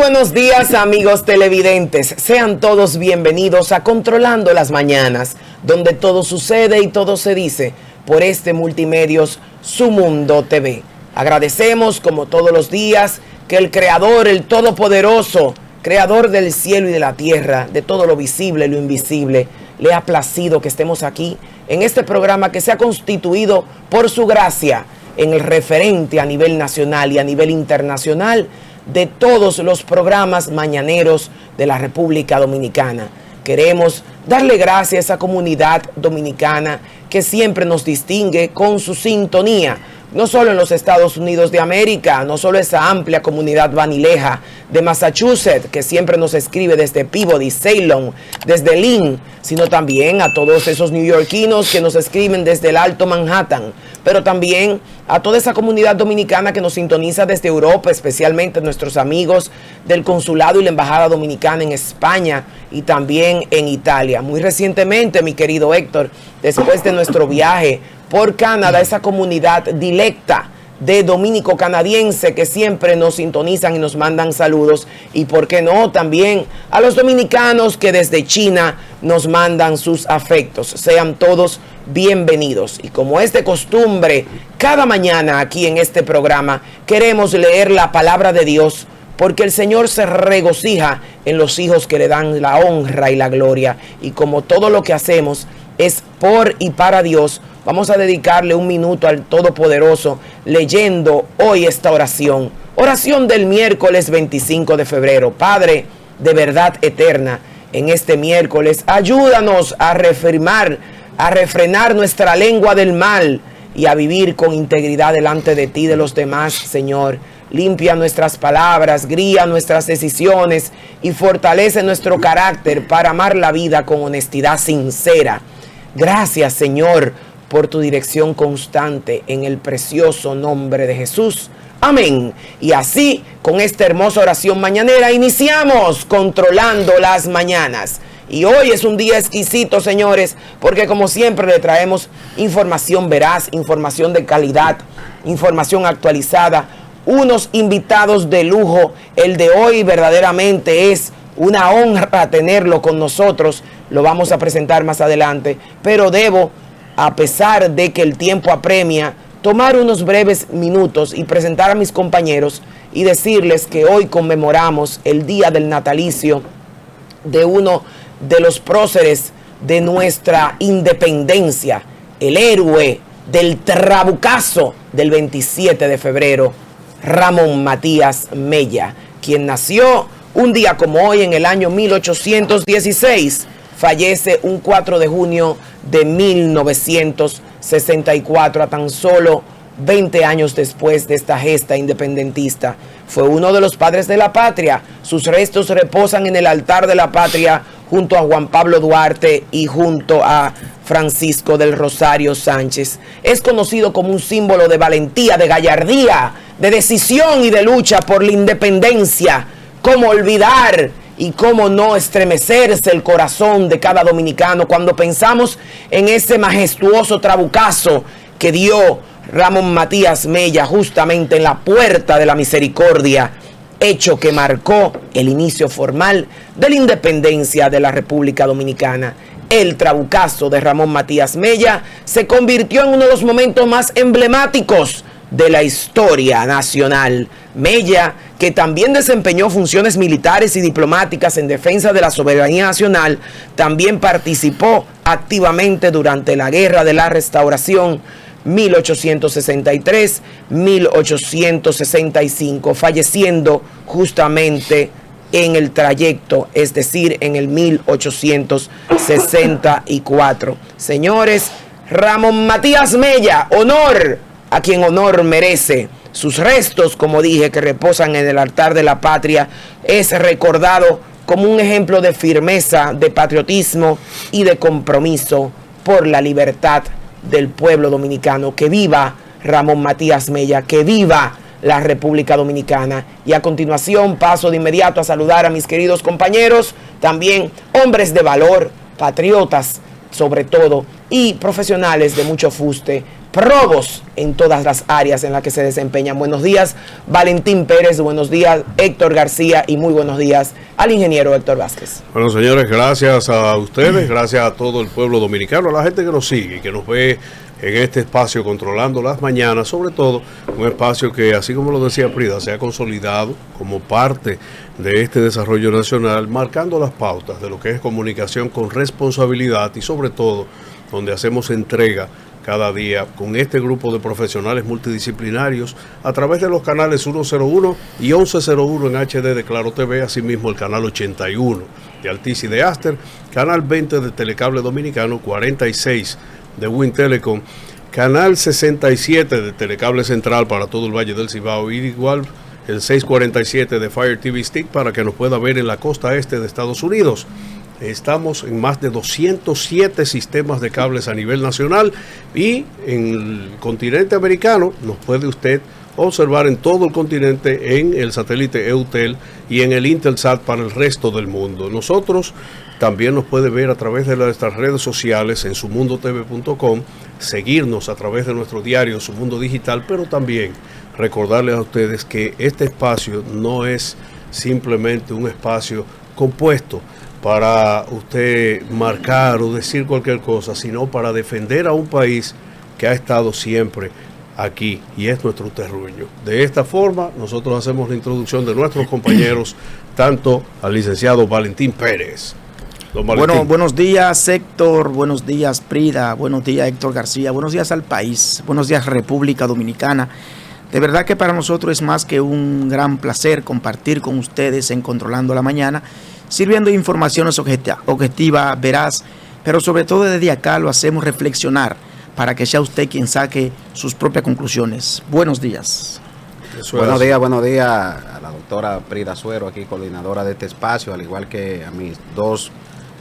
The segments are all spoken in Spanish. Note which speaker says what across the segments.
Speaker 1: buenos días, amigos televidentes. Sean todos bienvenidos a Controlando las Mañanas, donde todo sucede y todo se dice por este Multimedios Su Mundo TV. Agradecemos, como todos los días, que el Creador, el Todopoderoso, Creador del cielo y de la tierra, de todo lo visible y lo invisible, le ha placido que estemos aquí en este programa que se ha constituido por su gracia en el referente a nivel nacional y a nivel internacional de todos los programas mañaneros de la República Dominicana. Queremos darle gracias a esa comunidad dominicana que siempre nos distingue con su sintonía, no solo en los Estados Unidos de América, no solo esa amplia comunidad vanileja de Massachusetts, que siempre nos escribe desde Peabody, Ceylon, desde Lynn, sino también a todos esos neoyorquinos que nos escriben desde el Alto Manhattan, pero también a toda esa comunidad dominicana que nos sintoniza desde Europa, especialmente nuestros amigos del Consulado y la Embajada Dominicana en España y también en Italia. Muy recientemente, mi querido Héctor, después de nuestro viaje por Canadá, esa comunidad dilecta de dominico-canadiense que siempre nos sintonizan y nos mandan saludos, y por qué no, también a los dominicanos que desde China nos mandan sus afectos. Sean todos bienvenidos. Y como es de costumbre, cada mañana aquí en este programa queremos leer la palabra de Dios, porque el Señor se regocija en los hijos que le dan la honra y la gloria. Y como todo lo que hacemos es por y para Dios, vamos a dedicarle un minuto al Todopoderoso leyendo hoy esta oración. Oración del miércoles 25 de febrero. Padre de verdad eterna, en este miércoles ayúdanos a refrenar nuestra lengua del mal y a vivir con integridad delante de ti y de los demás, Señor. Limpia nuestras palabras, guía nuestras decisiones y fortalece nuestro carácter para amar la vida con honestidad sincera. Gracias, Señor, por tu dirección constante, en el precioso nombre de Jesús. Amén. Y así, con esta hermosa oración mañanera, iniciamos Controlando las Mañanas. Y hoy es un día exquisito, señores, porque como siempre le traemos información veraz, información de calidad, información actualizada, unos invitados de lujo. El de hoy verdaderamente es una honra tenerlo con nosotros. Lo vamos a presentar más adelante, pero debo, a pesar de que el tiempo apremia, tomar unos breves minutos y presentar a mis compañeros y decirles que hoy conmemoramos el día del natalicio de uno de los próceres de nuestra independencia, el héroe del trabucazo del 27 de febrero, Ramón Matías Mella, quien nació un día como hoy en el año 1816, fallece un 4 de junio de 1964, a tan solo 20 años después de esta gesta independentista. Fue uno de los padres de la patria. Sus restos reposan en el altar de la patria junto a Juan Pablo Duarte y junto a Francisco del Rosario Sánchez. Es conocido como un símbolo de valentía, de gallardía, de decisión y de lucha por la independencia. ¿Cómo olvidar y cómo no estremecerse el corazón de cada dominicano cuando pensamos en ese majestuoso trabucazo que dio Ramón Matías Mella justamente en la Puerta de la Misericordia, hecho que marcó el inicio formal de la independencia de la República Dominicana? El trabucazo de Ramón Matías Mella se convirtió en uno de los momentos más emblemáticos de la historia nacional. Mella, que también desempeñó funciones militares y diplomáticas en defensa de la soberanía nacional, también participó activamente durante la Guerra de la Restauración 1863-1865, falleciendo justamente en el trayecto, es decir, en el 1864. Señores, Ramón Matías Mella, honor a quien honor merece. Sus restos, como dije, que reposan en el altar de la patria, es recordado como un ejemplo de firmeza, de patriotismo y de compromiso por la libertad del pueblo dominicano. Que viva Ramón Matías Mella, que viva la República Dominicana. Y a continuación paso de inmediato a saludar a mis queridos compañeros, también hombres de valor, patriotas sobre todo, y profesionales de mucho fuste, probos en todas las áreas en las que se desempeñan. Buenos días, Valentín Pérez, buenos días, Héctor García, y muy buenos días al ingeniero Héctor Vázquez.
Speaker 2: Bueno, señores, gracias a ustedes, gracias a todo el pueblo dominicano, a la gente que nos sigue, que nos ve en este espacio Controlando las Mañanas, sobre todo un espacio que, así como lo decía Prida, se ha consolidado como parte de este desarrollo nacional, marcando las pautas de lo que es comunicación con responsabilidad y sobre todo donde hacemos entrega cada día con este grupo de profesionales multidisciplinarios a través de los canales 101 y 1101 en HD de Claro TV, asimismo el canal 81 de Altiz y de Aster, canal 20 de Telecable Dominicano, 46 de Wintelecom, canal 67 de Telecable Central para todo el Valle del Cibao y igual el 647 de Fire TV Stick para que nos pueda ver en la costa este de Estados Unidos. Estamos en más de 207 sistemas de cables a nivel nacional y en el continente americano nos puede usted observar en todo el continente en el satélite EUTEL y en el Intelsat para el resto del mundo. Nosotros también nos puede ver a través de nuestras redes sociales en sumundotv.com, seguirnos a través de nuestro diario Su Mundo Digital, pero también recordarles a ustedes que este espacio no es simplemente un espacio compuesto para usted marcar o decir cualquier cosa, sino para defender a un país que ha estado siempre aquí y es nuestro terruño. De esta forma, nosotros hacemos la introducción de nuestros compañeros, tanto al licenciado Valentín Pérez. Don Valentín.
Speaker 3: Bueno, buenos días Héctor, buenos días Prida, buenos días Héctor García, buenos días al país, buenos días República Dominicana. De verdad que para nosotros es más que un gran placer compartir con ustedes en Controlando la Mañana, sirviendo de informaciones objetivas, veraz, pero sobre todo desde acá lo hacemos reflexionar para que sea usted quien saque sus propias conclusiones. Buenos días.
Speaker 4: Buenos días a la doctora Prida Suero, aquí coordinadora de este espacio, al igual que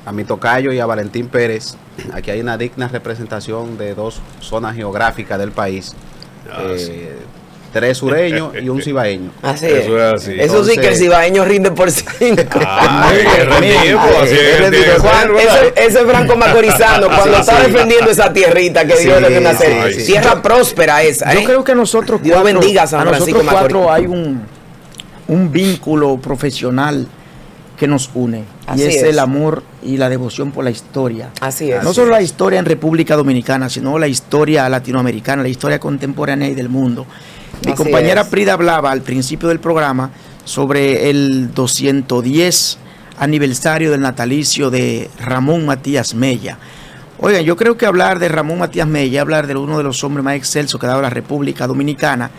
Speaker 4: a mi tocayo y a Valentín Pérez. Aquí hay una digna representación de dos zonas geográficas del país.
Speaker 2: Sí.
Speaker 4: 3 sureños y un cibaeño.
Speaker 1: Así
Speaker 2: Eso
Speaker 1: es.
Speaker 2: es así.
Speaker 1: Eso
Speaker 4: Entonces,
Speaker 1: sí que el cibaeño rinde por 5. Ese Franco Macorizano, cuando está defendiendo esa tierrita que Dios le dio nacer. Tierra próspera esa.
Speaker 3: Yo creo que nosotros
Speaker 1: Dios bendiga a San Francisco
Speaker 3: nosotros
Speaker 1: Macorís.
Speaker 3: cuatro hay un vínculo profesional que nos une.
Speaker 1: Así
Speaker 3: y es
Speaker 1: es.
Speaker 3: el amor y la devoción por la historia.
Speaker 1: Así es.
Speaker 3: No solo la historia en República Dominicana, sino la historia latinoamericana, la historia contemporánea y del mundo. Mi
Speaker 1: Así
Speaker 3: compañera
Speaker 1: es.
Speaker 3: Prida hablaba al principio del programa sobre el 210 aniversario del natalicio de Ramón Matías Mella. Oigan, yo creo que hablar de Ramón Matías Mella, hablar de uno de los hombres más excelsos que ha dado la República Dominicana,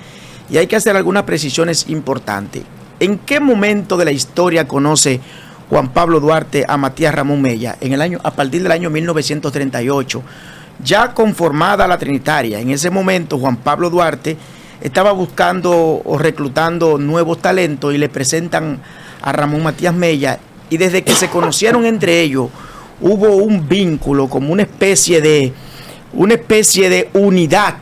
Speaker 3: y hay que hacer algunas precisiones importantes. ¿En qué momento de la historia conoce Juan Pablo Duarte a Matías Ramón Mella? A partir del año 1938, ya conformada la Trinitaria. En ese momento Juan Pablo Duarte estaba buscando o reclutando nuevos talentos y le presentan a Ramón Matías Mella, y desde que se conocieron entre ellos hubo un vínculo, como una especie de unidad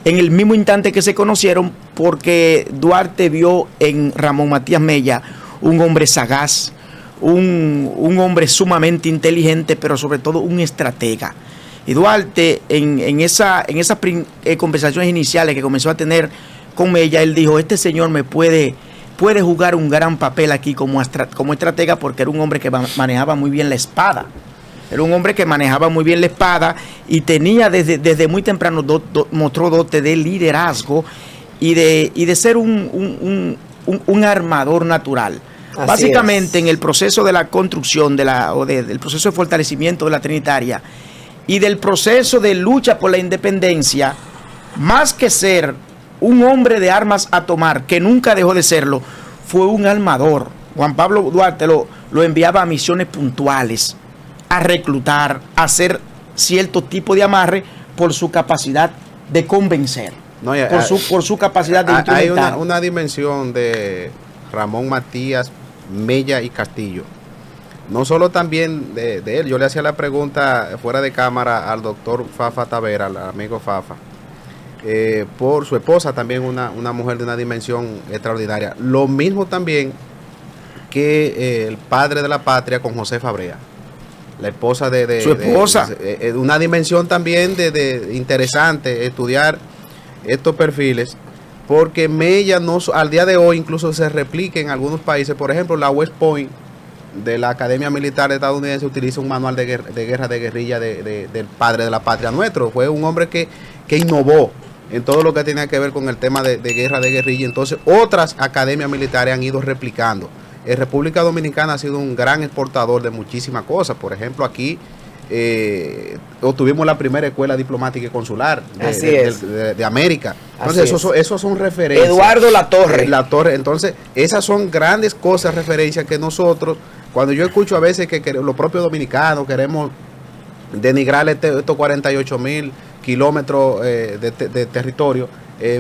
Speaker 3: en el mismo instante que se conocieron, porque Duarte vio en Ramón Matías Mella un hombre sagaz, un hombre sumamente inteligente, pero sobre todo un estratega. Y Duarte, en esas conversaciones iniciales que comenzó a tener con Mella, él dijo: este señor me puede jugar un gran papel aquí como estratega, porque era un hombre que manejaba muy bien la espada. Era un hombre que manejaba muy bien la espada y tenía desde muy temprano mostró dote de liderazgo y de ser un armador natural.
Speaker 1: Así
Speaker 3: Básicamente
Speaker 1: es.
Speaker 3: en el proceso de la construcción del proceso de fortalecimiento de la Trinitaria y del proceso de lucha por la independencia, más que ser un hombre de armas a tomar, que nunca dejó de serlo, fue un armador. Juan Pablo Duarte lo enviaba a misiones puntuales, a reclutar, a hacer cierto tipo de amarre por su capacidad de convencer, por su capacidad de instrumentar.
Speaker 4: Hay una dimensión de Ramón Matías Mella y Castillo. No solo también de él. Yo le hacía la pregunta fuera de cámara al doctor Fafa Tavera, al amigo Fafa, por su esposa, también una mujer de una dimensión extraordinaria. Lo mismo también que el padre de la patria con José Fabrea. la esposa
Speaker 3: su esposa.
Speaker 4: Una dimensión también de interesante estudiar estos perfiles, porque Mella no, al día de hoy incluso se replica en algunos países. Por ejemplo, la West Point de la Academia Militar Estadounidense utiliza un manual de guerra de guerrilla del padre de la patria nuestro. Fue un hombre que innovó en todo lo que tenía que ver con el tema de guerra de guerrilla. Entonces otras academias militares han ido replicando. República Dominicana ha sido un gran exportador de muchísimas cosas. Por ejemplo, aquí obtuvimos la primera escuela diplomática y consular de América. Entonces esos son referencias.
Speaker 1: Eduardo Latorre.
Speaker 4: Entonces esas son grandes cosas, referencias que nosotros, cuando yo escucho a veces que los propios dominicanos queremos denigrar estos 48,000 kilómetros de territorio,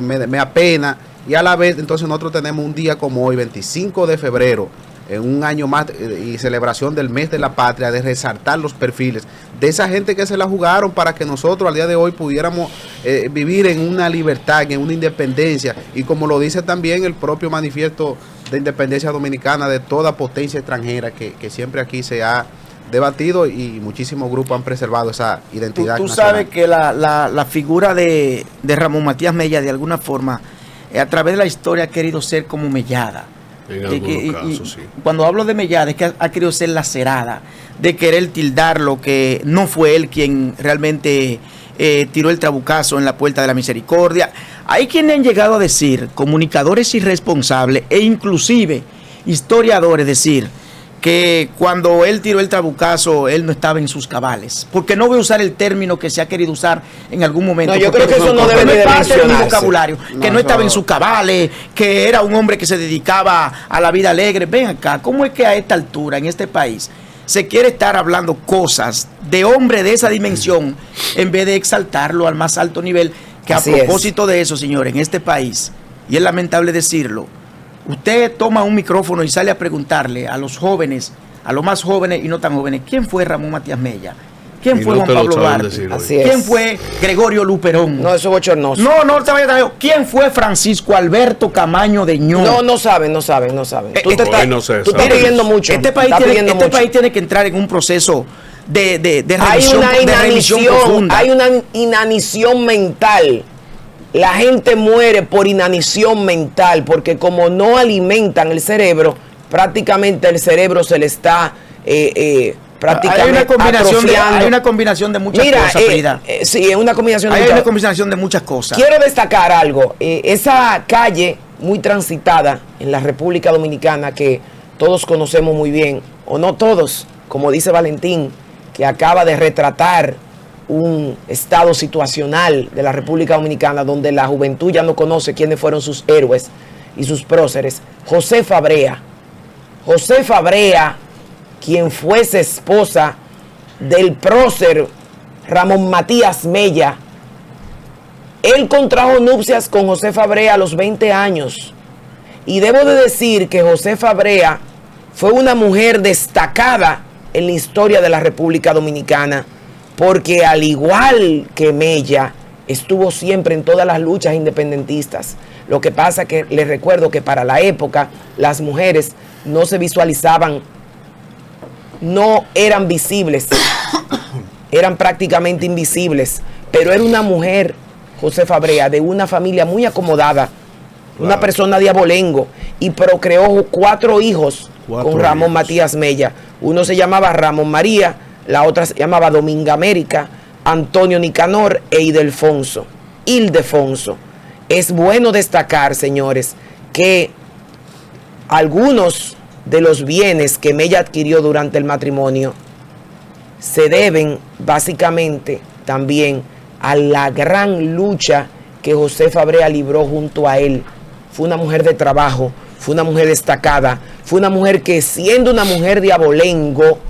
Speaker 4: me apena. Y a la vez, entonces nosotros tenemos un día como hoy, 25 de febrero, en un año más y celebración del mes de la patria, de resaltar los perfiles de esa gente que se la jugaron para que nosotros al día de hoy pudiéramos vivir en una libertad, en una independencia, y como lo dice también el propio manifiesto de independencia dominicana, de toda potencia extranjera que siempre aquí se ha debatido, y muchísimos grupos han preservado esa identidad.
Speaker 3: Tú sabes que la figura de Ramón Matías Mella, de alguna forma, a través de la historia ha querido ser como mellada.
Speaker 2: En algunos casos, sí.
Speaker 3: Cuando hablo de mellada es que ha querido ser lacerada, de querer tildar lo que no fue él quien realmente tiró el trabucazo en la puerta de la misericordia. Hay quienes han llegado a decir, comunicadores irresponsables e inclusive historiadores, decir que cuando él tiró el trabucazo, él no estaba en sus cabales. Porque no voy a usar el término que se ha querido usar en algún momento.
Speaker 1: No, yo creo que eso no debe de
Speaker 3: parte del vocabulario. Que no estaba en sus cabales, que era un hombre que se dedicaba a la vida alegre. Ven acá, ¿cómo es que a esta altura, en este país, se quiere estar hablando cosas de hombre de esa dimensión en vez de exaltarlo al más alto nivel? Que a propósito de eso, señores, en este país, y es lamentable decirlo, usted toma un micrófono y sale a preguntarle a los jóvenes, a los más jóvenes y no tan jóvenes, ¿quién fue Ramón Matías Mella? ¿Quién fue Juan Pablo Duarte? ¿Quién fue Gregorio Luperón?
Speaker 1: No, eso es bochornoso.
Speaker 3: No te vayas a... ¿Quién fue Francisco Alberto Camaño de Ño?
Speaker 1: No saben. Tú te estás pidiendo mucho.
Speaker 3: Este país tiene que entrar en un proceso de revisión profunda.
Speaker 1: Hay una inanición mental. La gente muere por inanición mental, porque como no alimentan el cerebro, prácticamente el cerebro se le está prácticamente
Speaker 3: hay una combinación de muchas cosas, Frida.
Speaker 1: Sí, es una combinación
Speaker 3: de muchas cosas.
Speaker 1: Quiero destacar algo. Esa calle muy transitada en la República Dominicana, que todos conocemos muy bien, o no todos, como dice Valentín, que acaba de retratar un estado situacional de la República Dominicana donde la juventud ya no conoce quiénes fueron sus héroes y sus próceres. José Fabrea, quien fuese esposa del prócer Ramón Matías Mella, él contrajo nupcias con José Fabrea a los 20 años. Y debo de decir que José Fabrea fue una mujer destacada en la historia de la República Dominicana, porque al igual que Mella, estuvo siempre en todas las luchas independentistas. Lo que pasa que les recuerdo que para la época las mujeres no se visualizaban, no eran visibles, eran prácticamente invisibles, pero era una mujer, José Fabrea, de una familia muy acomodada, una persona de abolengo, y procreó 4 hijos con Ramón Matías Mella. Uno se llamaba Ramón María, la otra se llamaba Dominga América, Antonio Nicanor e Ildefonso. Es bueno destacar, señores, que algunos de los bienes que Mella adquirió durante el matrimonio se deben básicamente también a la gran lucha que José Fabrea libró junto a él. Fue una mujer de trabajo, fue una mujer destacada, fue una mujer que, siendo una mujer de abolengo,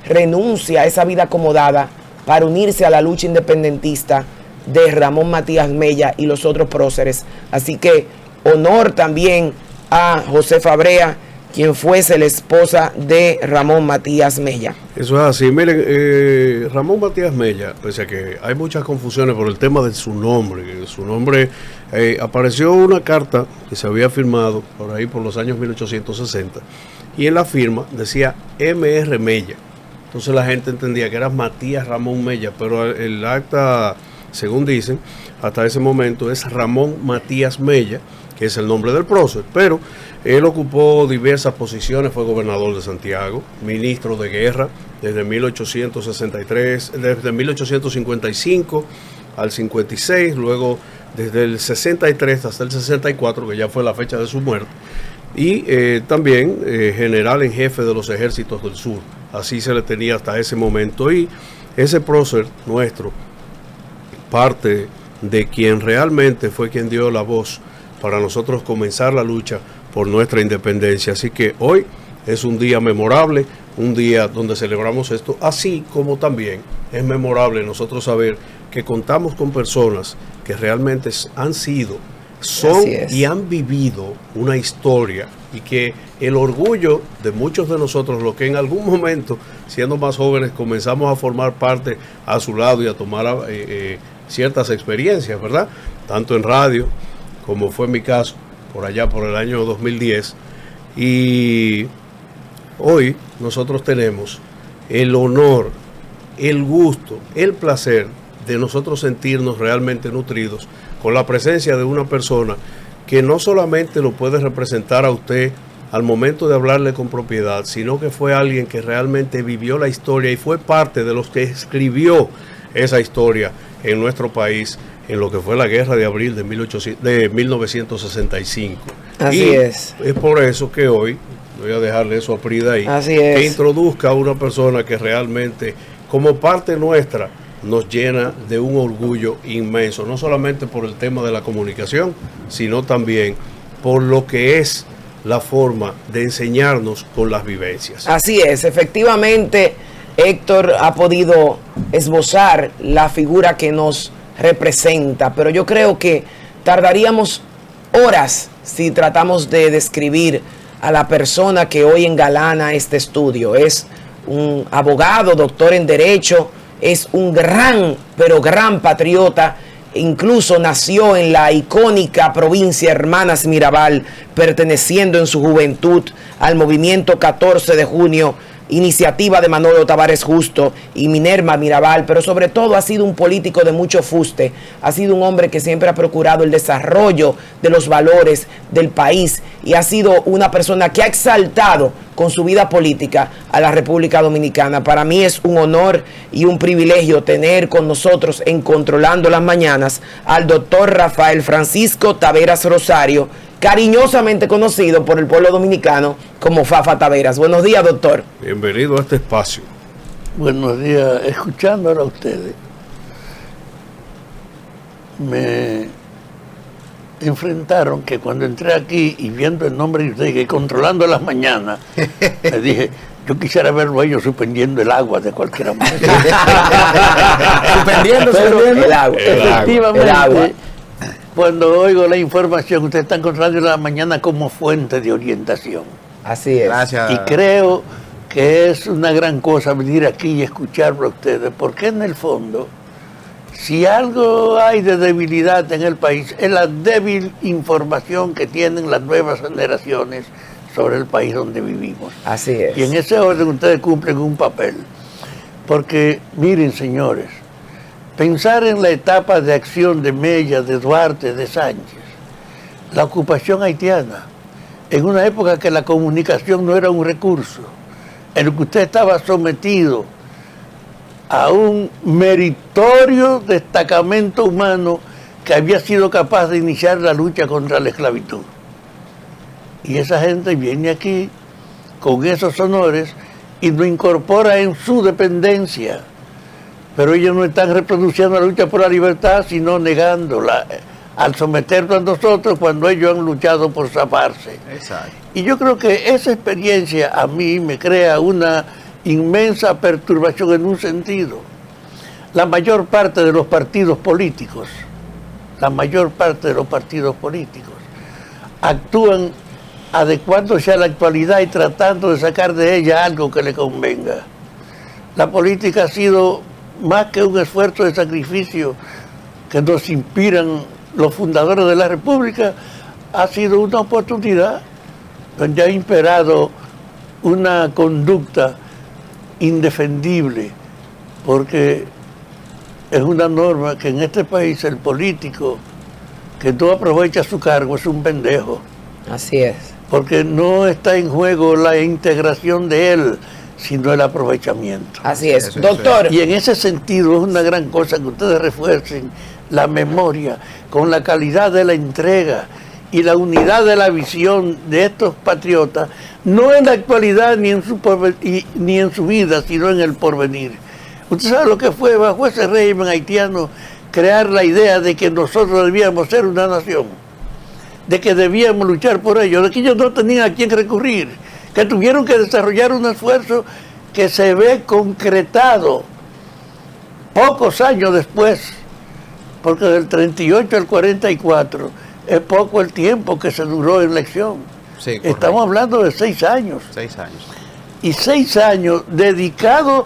Speaker 1: renuncia a esa vida acomodada para unirse a la lucha independentista de Ramón Matías Mella y los otros próceres. Así que honor también a José Fabrea, quien fuese la esposa de Ramón Matías Mella.
Speaker 2: Eso es así. Miren, Ramón Matías Mella, pese a que hay muchas confusiones por el tema de su nombre. Su nombre, apareció una carta que se había firmado por ahí por los años 1860, y en la firma decía M.R. Mella. entonces la gente entendía que era Matías Ramón Mella, pero el acta, según dicen, hasta ese momento es Ramón Matías Mella, que es el nombre del prócer, pero él ocupó diversas posiciones, fue gobernador de Santiago, ministro de guerra desde 1863, desde 1855 al 56, luego desde el 63 hasta el 64, que ya fue la fecha de su muerte, y también general en jefe de los ejércitos del sur, así se le tenía hasta ese momento, y ese prócer nuestro, parte de quien realmente fue quien dio la voz para nosotros comenzar la lucha por nuestra independencia. Así que hoy es un día memorable, un día donde celebramos esto, así como también es memorable nosotros saber que contamos con personas que realmente han sido, son y han vivido una historia, y que el orgullo de muchos de nosotros, los que en algún momento, siendo más jóvenes, comenzamos a formar parte a su lado y a tomar ciertas experiencias, ¿verdad? Tanto en radio, como fue mi caso, por allá por el año 2010. Y hoy nosotros tenemos el honor, el gusto, el placer de nosotros sentirnos realmente nutridos con la presencia de una persona que no solamente lo puede representar a usted al momento de hablarle con propiedad, sino que fue alguien que realmente vivió la historia y fue parte de los que escribió esa historia en nuestro país, en lo que fue la Guerra de Abril de 1965.
Speaker 1: Así es.
Speaker 2: Es por eso que hoy, voy a dejarle eso a Prida ahí,
Speaker 1: así es,
Speaker 2: que introduzca a una persona que realmente, como parte nuestra, nos llena de un orgullo inmenso, no solamente por el tema de la comunicación, sino también por lo que es la forma de enseñarnos con las vivencias.
Speaker 1: Así es, efectivamente, Héctor ha podido esbozar la figura que nos representa, pero yo creo que tardaríamos horas si tratamos de describir a la persona que hoy engalana este estudio. Es un abogado, doctor en Derecho, es un gran, pero gran patriota. Incluso nació en la icónica provincia Hermanas Mirabal, perteneciendo en su juventud al movimiento 14 de junio, iniciativa de Manolo Tavares Justo y Minerva Mirabal, pero sobre todo ha sido un político de mucho fuste, ha sido un hombre que siempre ha procurado el desarrollo de los valores del país y ha sido una persona que ha exaltado con su vida política a la República Dominicana. Para mí es un honor y un privilegio tener con nosotros en Controlando las Mañanas al doctor Rafael Francisco Taveras Rosario, cariñosamente conocido por el pueblo dominicano como Fafa Taveras. Buenos días, doctor.
Speaker 2: Bienvenido a este espacio.
Speaker 5: Buenos días. Escuchándolo a ustedes, me enfrentaron que cuando entré aquí y viendo el nombre de usted, que Controlando las Mañanas, me dije, yo quisiera verlo a ellos suspendiendo el agua de cualquier manera.
Speaker 1: Suspendiendo el agua.
Speaker 5: Efectivamente.
Speaker 1: El agua.
Speaker 5: Cuando oigo la información, usted está Controlando la Mañana como fuente de orientación.
Speaker 1: Así es.
Speaker 4: Gracias.
Speaker 5: Y creo que es una gran cosa venir aquí y escucharlo a ustedes, porque en el fondo, si algo hay de debilidad en el país, es la débil información que tienen las nuevas generaciones sobre el país donde vivimos.
Speaker 1: Así es.
Speaker 5: Y en ese orden ustedes cumplen un papel. Porque, miren, señores, pensar en la etapa de acción de Mella, de Duarte, de Sánchez, la ocupación haitiana, en una época que la comunicación no era un recurso, en el que usted estaba sometido a un meritorio destacamento humano que había sido capaz de iniciar la lucha contra la esclavitud. Y esa gente viene aquí con esos honores y lo incorpora en su dependencia. Pero ellos no están reproduciendo la lucha por la libertad, sino negándola, al someterlo a nosotros cuando ellos han luchado por zafarse.
Speaker 4: Exacto.
Speaker 5: Y yo creo que esa experiencia a mí me crea una inmensa perturbación en un sentido. La mayor parte de los partidos políticos, actúan adecuándose a la actualidad y tratando de sacar de ella algo que le convenga. La política ha sido más que un esfuerzo de sacrificio que nos inspiran los fundadores de la República, ha sido una oportunidad donde ha imperado una conducta indefendible, porque es una norma que en este país el político que no aprovecha su cargo es un pendejo.
Speaker 1: Así es.
Speaker 5: Porque no está en juego la integración de él, sino el aprovechamiento.
Speaker 1: Así es.
Speaker 4: Eso,
Speaker 1: Doctor,
Speaker 5: Y en ese sentido es una gran cosa que ustedes refuercen la memoria con la calidad de la entrega y la unidad de la visión de estos patriotas, no en la actualidad ni en su vida, sino en el porvenir. Usted sabe lo que fue bajo ese régimen haitiano crear la idea de que nosotros debíamos ser una nación, de que debíamos luchar por ello, de que ellos no tenían a quién recurrir, que tuvieron que desarrollar un esfuerzo que se ve concretado pocos años después, porque del 38 al 44 es poco el tiempo que se duró en la elección.
Speaker 4: Sí,
Speaker 5: Estamos hablando de 6 años.
Speaker 4: 6 años.
Speaker 5: Y 6 años dedicados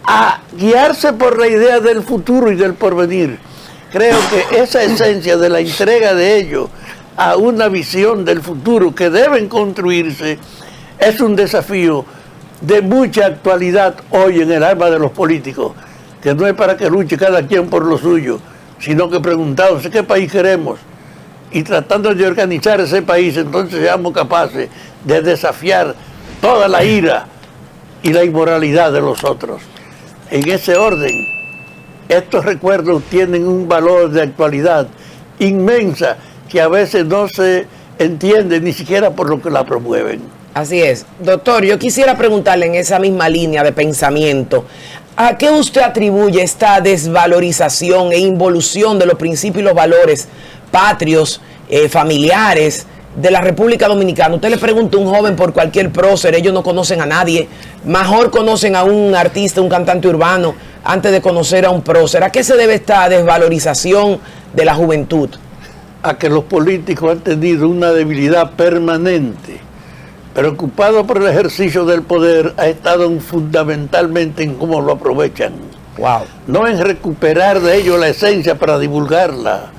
Speaker 5: a guiarse por la idea del futuro y del porvenir. Creo que esa esencia de la entrega de ellos a una visión del futuro que deben construirse es un desafío de mucha actualidad hoy en el alma de los políticos, que no es para que luche cada quien por lo suyo, sino que preguntándose qué país queremos y tratando de organizar ese país, entonces seamos capaces de desafiar toda la ira y la inmoralidad de los otros. En ese orden, estos recuerdos tienen un valor de actualidad inmensa que a veces no se entiende ni siquiera por lo que la promueven.
Speaker 1: así es. Doctor, yo quisiera preguntarle en esa misma línea de pensamiento, ¿a qué usted atribuye esta desvalorización e involución de los principios y los valores patrios, familiares de la República Dominicana? Usted le pregunta a un joven por cualquier prócer, ellos no conocen a nadie, mejor conocen a un artista, un cantante urbano, antes de conocer a un prócer. ¿A qué se debe esta desvalorización de la juventud?
Speaker 5: A que los políticos han tenido una debilidad permanente, preocupados por el ejercicio del poder, ha estado fundamentalmente en cómo lo aprovechan.
Speaker 1: Wow.
Speaker 5: No en recuperar de ello la esencia para divulgarla,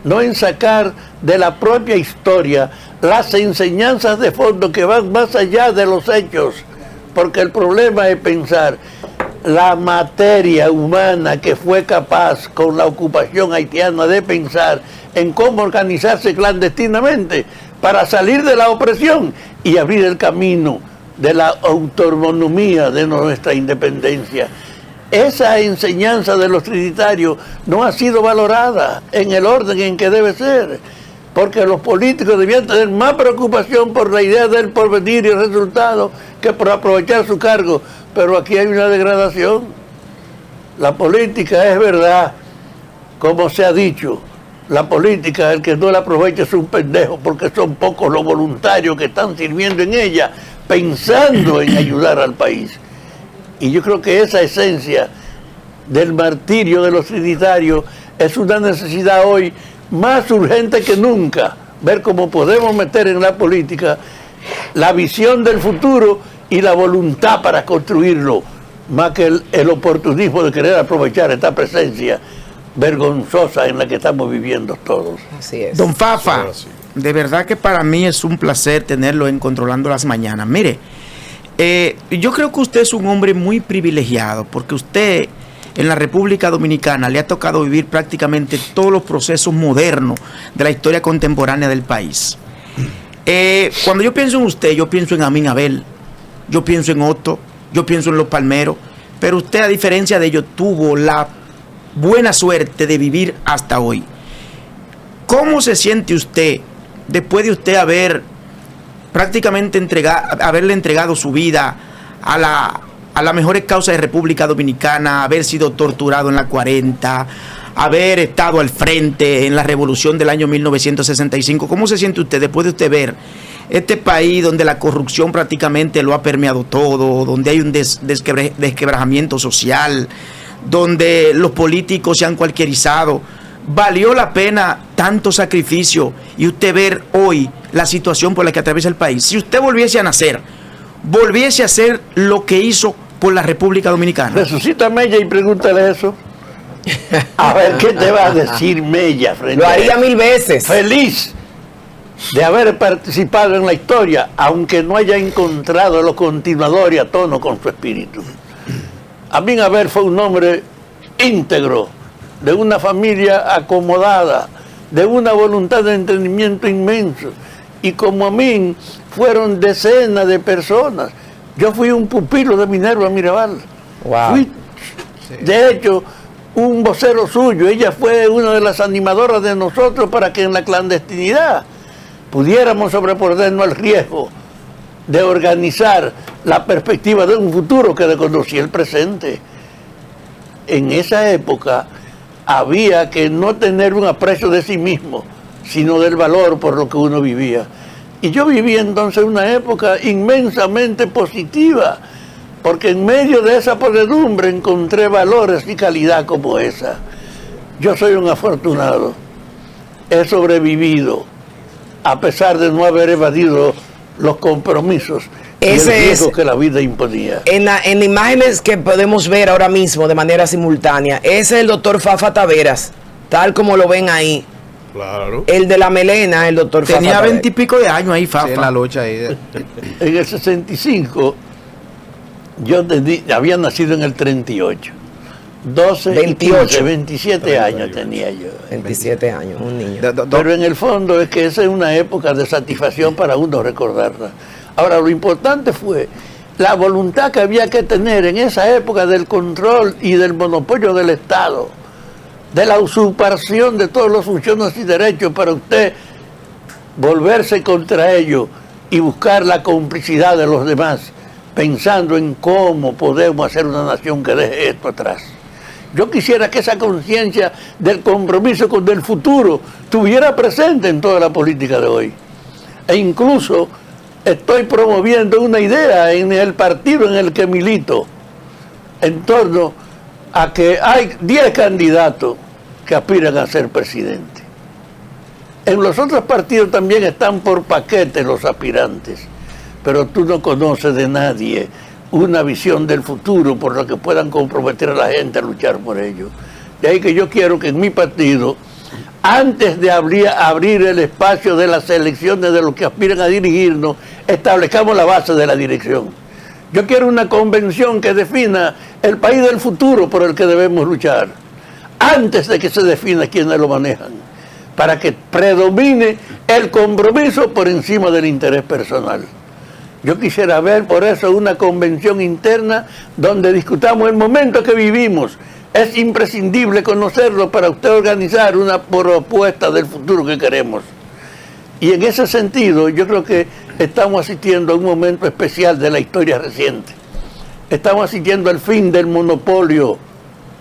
Speaker 5: no en sacar de la propia historia las enseñanzas de fondo que van más allá de los hechos, porque el problema es pensar la materia humana que fue capaz con la ocupación haitiana de pensar en cómo organizarse clandestinamente para salir de la opresión y abrir el camino de la autonomía de nuestra independencia. Esa enseñanza de los trinitarios no ha sido valorada en el orden en que debe ser, porque los políticos debían tener más preocupación por la idea del porvenir y el resultado que por aprovechar su cargo. Pero aquí hay una degradación. La política es verdad, como se ha dicho, la política, el que no la aprovecha es un pendejo, porque son pocos los voluntarios que están sirviendo en ella, pensando en ayudar al país. Y yo creo que esa esencia del martirio de los trinitarios es una necesidad hoy más urgente que nunca, ver cómo podemos meter en la política la visión del futuro y la voluntad para construirlo, más que el oportunismo de querer aprovechar esta presencia vergonzosa en la que estamos viviendo todos.
Speaker 1: Así es.
Speaker 3: Don Fafa,
Speaker 2: Sí.
Speaker 3: de verdad que para mí es un placer tenerlo en Controlando las Mañanas. Mire, yo creo que usted es un hombre muy privilegiado, porque usted en la República Dominicana le ha tocado vivir prácticamente todos los procesos modernos de la historia contemporánea del país. Cuando yo pienso en usted, yo pienso en Amin Abel, yo pienso en Otto, yo pienso en Los Palmeros, pero usted, a diferencia de ellos, tuvo la buena suerte de vivir hasta hoy. ¿Cómo se siente usted después de usted haber prácticamente haberle entregado su vida a las mejores causas de República Dominicana, haber sido torturado en la 40, haber estado al frente en la revolución del año 1965? ¿Cómo se siente usted después de usted ver este país donde la corrupción prácticamente lo ha permeado todo, donde hay un desquebrajamiento social, donde los políticos se han cualquierizado? ¿Valió la pena tanto sacrificio y usted ver hoy la situación por la que atraviesa el país? Si usted volviese a nacer, volviese a hacer lo que hizo por la República Dominicana.
Speaker 5: Resucita a Mella y pregúntale eso. A ver qué te va a decir Mella frente
Speaker 1: Lo
Speaker 5: a
Speaker 1: haría
Speaker 5: eso.
Speaker 1: 1000 veces.
Speaker 5: Feliz de haber participado en la historia, aunque no haya encontrado lo continuador y a tono con su espíritu. Amin Abel fue un hombre íntegro, de una familia acomodada, de una voluntad de entendimiento inmenso. Y como Amin, fueron decenas de personas. Yo fui un pupilo de Minerva Mirabal.
Speaker 1: Wow.
Speaker 5: Fui, de hecho, un vocero suyo. Ella fue una de las animadoras de nosotros para que en la clandestinidad pudiéramos sobreponernos al riesgo de organizar la perspectiva de un futuro que desconocía el presente. En esa época había que no tener un aprecio de sí mismo, sino del valor por lo que uno vivía. Y yo viví entonces una época inmensamente positiva, porque en medio de esa podredumbre encontré valores y calidad como esa. Yo soy un afortunado, he sobrevivido, a pesar de no haber evadido los compromisos y el riesgo que la vida imponía.
Speaker 1: En imágenes que podemos ver ahora mismo de manera simultánea, ese es el doctor Fafa Taveras, tal como lo ven ahí.
Speaker 2: Claro.
Speaker 1: El de la melena, el doctor Fafa
Speaker 3: Tenía
Speaker 1: Taveras.
Speaker 3: 20 y pico de años ahí, Fafa.
Speaker 4: Sí, en la lucha ahí.
Speaker 5: En el 65, yo había nacido en el 38. 12,
Speaker 1: 28.
Speaker 5: 15, 27 años tenía yo.
Speaker 1: 27 años, un niño.
Speaker 5: Pero en el fondo es que esa es una época de satisfacción para uno recordarla. Ahora, lo importante fue la voluntad que había que tener en esa época del control y del monopolio del Estado, de la usurpación de todas las funciones y derechos para usted volverse contra ellos y buscar la complicidad de los demás, pensando en cómo podemos hacer una nación que deje esto atrás. Yo quisiera que esa conciencia del compromiso con el futuro estuviera presente en toda la política de hoy. E incluso estoy promoviendo una idea en el partido en el que milito, en torno a que hay 10 candidatos que aspiran a ser presidente. En los otros partidos también están por paquete los aspirantes, pero tú no conoces de nadie una visión del futuro por la que puedan comprometer a la gente a luchar por ello. De ahí que yo quiero que en mi partido, antes de abrir el espacio de las elecciones de los que aspiran a dirigirnos, establezcamos la base de la dirección. Yo quiero una convención que defina el país del futuro por el que debemos luchar, antes de que se defina quiénes lo manejan, para que predomine el compromiso por encima del interés personal. Yo quisiera ver por eso una convención interna donde discutamos el momento que vivimos. Es imprescindible conocerlo para usted organizar una propuesta del futuro que queremos. Y en ese sentido yo creo que estamos asistiendo a un momento especial de la historia reciente. Estamos asistiendo al fin del monopolio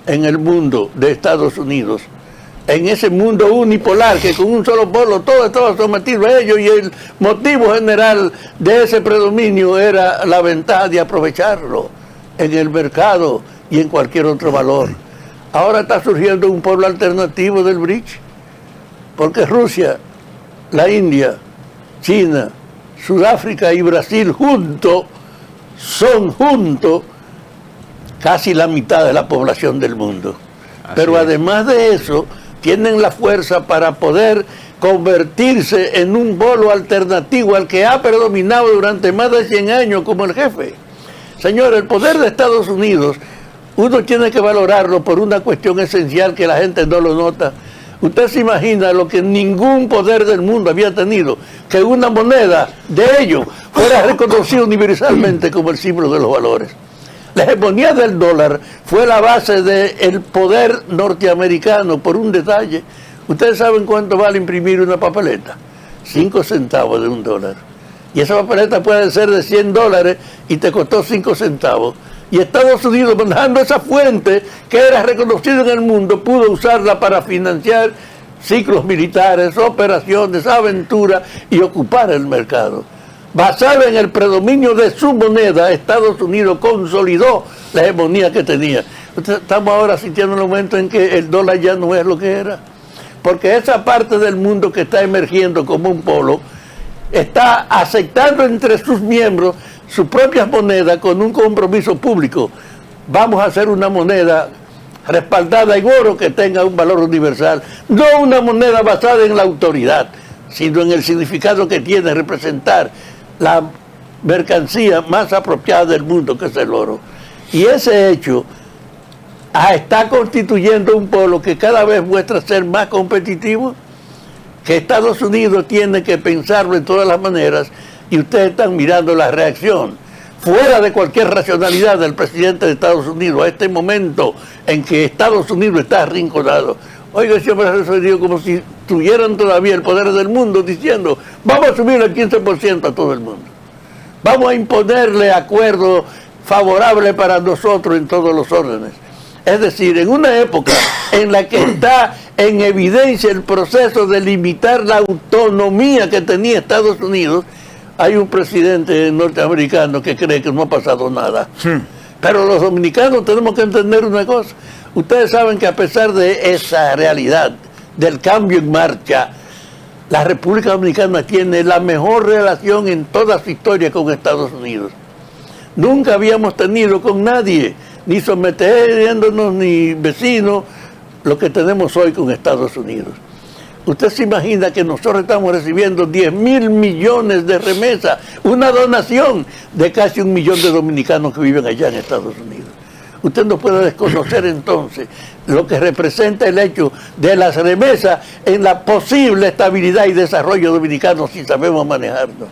Speaker 5: en el mundo de Estados Unidos. En ese mundo unipolar que con un solo polo todo estaba sometido a ellos, y el motivo general de ese predominio era la ventaja de aprovecharlo en el mercado y en cualquier otro valor. Ahora está surgiendo un pueblo alternativo del BRICS, porque Rusia, la India, China, Sudáfrica y Brasil son juntos casi la mitad de la población del mundo. Pero además de eso, tienen la fuerza para poder convertirse en un polo alternativo al que ha predominado durante más de 100 años como el jefe. Señor, el poder de Estados Unidos, uno tiene que valorarlo por una cuestión esencial que la gente no lo nota. Usted se imagina lo que ningún poder del mundo había tenido, que una moneda de ellos fuera reconocida universalmente como el símbolo de los valores. La hegemonía del dólar fue la base del poder norteamericano por un detalle. ¿Ustedes saben cuánto vale imprimir una papeleta? 5 centavos de $1. Y esa papeleta puede ser de $100 y te costó 5 centavos. Y Estados Unidos, manejando esa fuente que era reconocida en el mundo, pudo usarla para financiar ciclos militares, operaciones, aventuras y ocupar el mercado. Basado en el predominio de su moneda, Estados Unidos consolidó la hegemonía que tenía. Estamos ahora asistiendo a un momento en que el dólar ya no es lo que era. Porque esa parte del mundo que está emergiendo como un polo, está aceptando entre sus miembros sus propias monedas con un compromiso público. Vamos a hacer una moneda respaldada en oro que tenga un valor universal. No una moneda basada en la autoridad, sino en el significado que tiene representar la mercancía más apropiada del mundo, que es el oro. Y ese hecho está constituyendo un polo que cada vez muestra ser más competitivo, que Estados Unidos tiene que pensarlo en todas las maneras, y ustedes están mirando la reacción, fuera de cualquier racionalidad del presidente de Estados Unidos, a este momento en que Estados Unidos está arrinconado. Oiga, siempre ha sucedido como si tuvieran todavía el poder del mundo, diciendo, vamos a subir el 15% a todo el mundo. Vamos a imponerle acuerdos favorables para nosotros en todos los órdenes. Es decir, en una época en la que está en evidencia el proceso de limitar la autonomía que tenía Estados Unidos, hay un presidente norteamericano que cree que no ha pasado nada. Pero los dominicanos tenemos que entender una cosa. Ustedes saben que a pesar de esa realidad, del cambio en marcha, la República Dominicana tiene la mejor relación en toda su historia con Estados Unidos. Nunca habíamos tenido con nadie, ni sometiéndonos, ni vecinos, lo que tenemos hoy con Estados Unidos. Usted se imagina que nosotros estamos recibiendo 10.000 millones de remesas, una donación de casi 1 millón de dominicanos que viven allá en Estados Unidos. Usted no puede desconocer entonces lo que representa el hecho de las remesas en la posible estabilidad y desarrollo dominicano si sabemos manejarlo.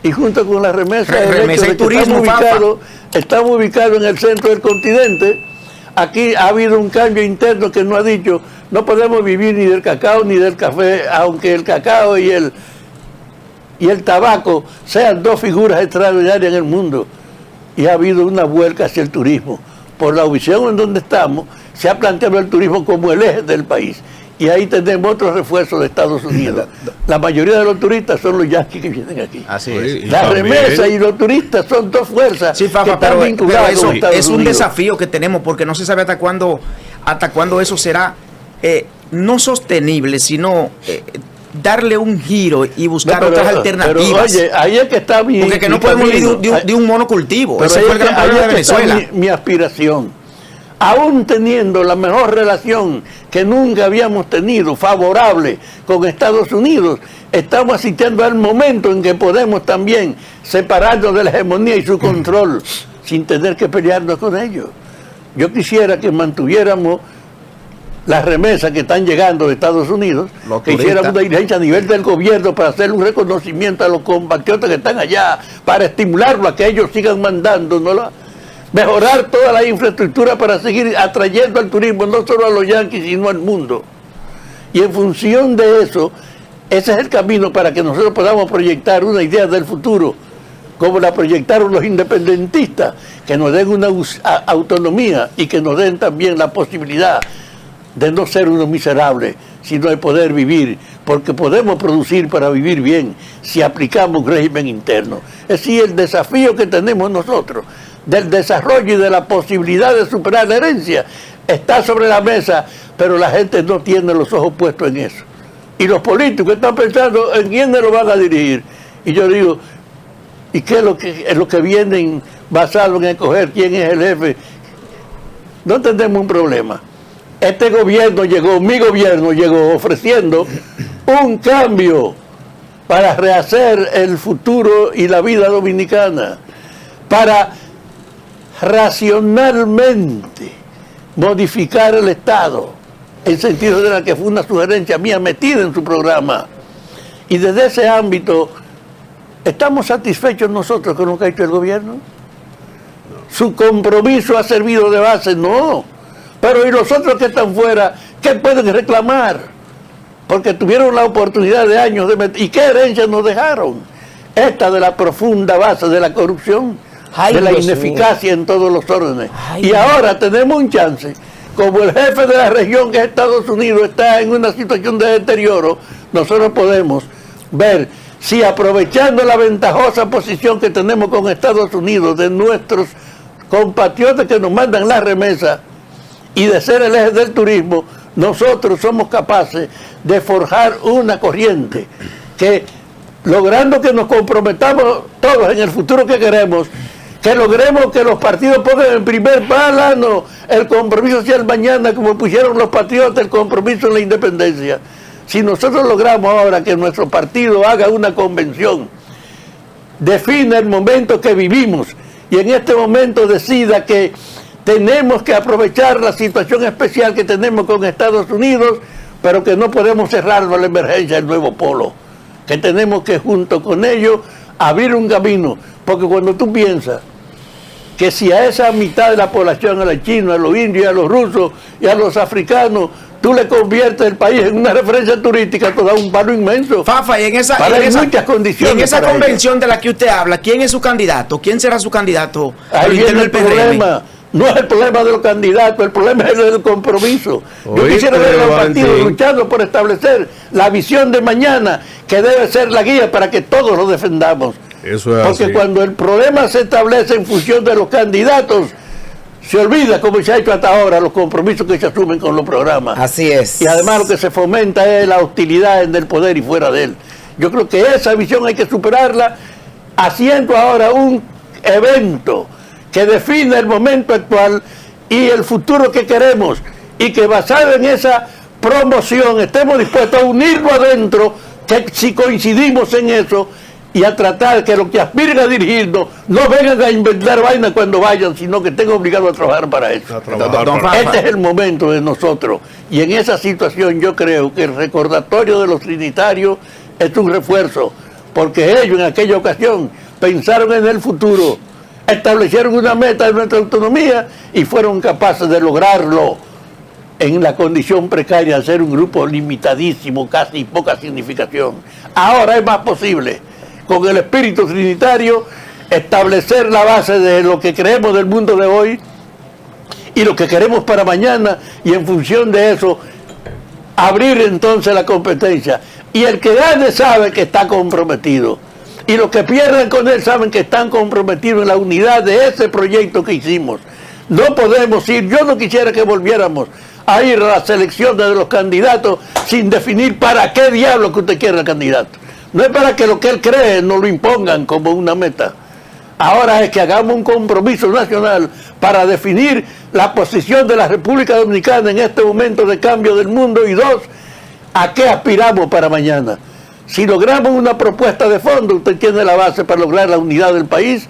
Speaker 5: Y junto con las remesas, el hecho de que estamos ubicados en el centro del continente. Aquí ha habido un cambio interno que nos ha dicho, no podemos vivir ni del cacao ni del café, aunque el cacao y el tabaco sean dos figuras extraordinarias en el mundo. Y ha habido una vuelta hacia el turismo. Por la ubicación en donde estamos, se ha planteado el turismo como el eje del país. Y ahí tenemos otro refuerzo de Estados Unidos. La mayoría de los turistas son los yanquis que vienen aquí.
Speaker 4: Así es.
Speaker 5: La remesa y los turistas son dos fuerzas que están vinculadas
Speaker 3: eso
Speaker 5: con Estados
Speaker 3: es un
Speaker 5: Unidos.
Speaker 3: desafío que tenemos porque no se sabe hasta cuándo eso será no sostenible, sino darle un giro y buscar otras alternativas.
Speaker 5: Pero oye, ahí es que está
Speaker 3: porque que no podemos vivir de un monocultivo. Ese fue el gran problema de Venezuela.
Speaker 5: Mi aspiración. Aún teniendo la mejor relación que nunca habíamos tenido, favorable con Estados Unidos, estamos asistiendo al momento en que podemos también separarnos de la hegemonía y su control sin tener que pelearnos con ellos. Yo quisiera que mantuviéramos las remesas que están llegando de Estados Unidos, que hiciéramos una diligencia a nivel del gobierno para hacer un reconocimiento a los compatriotas que están allá, para estimularlos a que ellos sigan mandándonos, mejorar toda la infraestructura para seguir atrayendo al turismo, no solo a los yanquis, sino al mundo. Y en función de eso, ese es el camino para que nosotros podamos proyectar una idea del futuro, como la proyectaron los independentistas, que nos den una autonomía y que nos den también la posibilidad de no ser unos miserables, sino de poder vivir, porque podemos producir para vivir bien si aplicamos un régimen interno. Es decir, el desafío que tenemos nosotros del desarrollo y de la posibilidad de superar la herencia está sobre la mesa, pero la gente no tiene los ojos puestos en eso. Y los políticos están pensando en quiénes lo van a dirigir. Y yo digo, ¿y qué es lo que vienen basado en escoger quién es el jefe? No tenemos un problema. Este gobierno llegó, mi gobierno llegó ofreciendo un cambio para rehacer el futuro y la vida dominicana, para racionalmente modificar el Estado, en sentido de la que fue una sugerencia mía metida en su programa. Y desde ese ámbito, ¿estamos satisfechos nosotros con lo que ha hecho el gobierno? ¿Su compromiso ha servido de base? No. Pero ¿y los otros que están fuera, qué pueden reclamar? Porque tuvieron la oportunidad de años de meter. ¿Y qué herencia nos dejaron? Esta de la profunda base de la corrupción, de la ineficacia en todos los órdenes. Y ahora tenemos un chance, como el jefe de la región que es Estados Unidos está en una situación de deterioro, nosotros podemos ver si aprovechando la ventajosa posición que tenemos con Estados Unidos de nuestros compatriotas que nos mandan la remesa y de ser el eje del turismo, nosotros somos capaces de forjar una corriente que, logrando que nos comprometamos todos en el futuro que queremos, que logremos que los partidos pongan en primer plano el compromiso social mañana, como pusieron los patriotas el compromiso en la independencia. Si nosotros logramos ahora que nuestro partido haga una convención, defina el momento que vivimos y en este momento decida que tenemos que aprovechar la situación especial que tenemos con Estados Unidos, pero que no podemos cerrarnos a la emergencia del nuevo polo, que tenemos que junto con ellos abrir un camino, porque cuando tú piensas que si a esa mitad de la población, a los chinos, a los indios, a los rusos y a los africanos, tú le conviertes el país en una referencia turística, te da un palo inmenso.
Speaker 3: Fafa, y en esa,
Speaker 5: muchas condiciones.
Speaker 3: Y en esa convención de la que usted habla, ¿quién es su candidato? ¿Quién será su candidato?
Speaker 5: Ahí viene el problema. No es el problema de los candidatos, el problema es el compromiso. Yo quisiera ver a los partidos luchando por establecer la visión de mañana, que debe ser la guía para que todos lo defendamos.
Speaker 2: Eso es
Speaker 5: porque
Speaker 2: así.
Speaker 5: Cuando el problema se establece en función de los candidatos, se olvida, como se ha hecho hasta ahora, los compromisos que se asumen con los programas.
Speaker 1: Así es.
Speaker 5: Y además lo que se fomenta es la hostilidad en el poder y fuera de él. Yo creo que esa visión hay que superarla haciendo ahora un evento que define el momento actual y el futuro que queremos, y que basado en esa promoción estemos dispuestos a unirnos adentro, que si coincidimos en eso, y a tratar que los que aspiren a dirigirnos no vengan a inventar vainas cuando vayan, sino que estén obligados a trabajar para eso. Este es el momento de nosotros, y en esa situación yo creo que el recordatorio de los trinitarios es un refuerzo, porque ellos en aquella ocasión pensaron en el futuro, establecieron una meta de nuestra autonomía y fueron capaces de lograrlo en la condición precaria de ser un grupo limitadísimo, casi poca significación. Ahora es más posible, con el espíritu trinitario, establecer la base de lo que creemos del mundo de hoy y lo que queremos para mañana, y en función de eso abrir entonces la competencia, y el que gane sabe que está comprometido, y los que pierden con él saben que están comprometidos en la unidad de ese proyecto que hicimos. No podemos ir, yo no quisiera que volviéramos a ir a la selección de los candidatos sin definir para qué diablo que usted quiere el candidato. No es para que lo que él cree no lo impongan como una meta. Ahora es que hagamos un compromiso nacional para definir la posición de la República Dominicana en este momento de cambio del mundo, y dos, a qué aspiramos para mañana. Si logramos una propuesta de fondo, usted tiene la base para lograr la unidad del país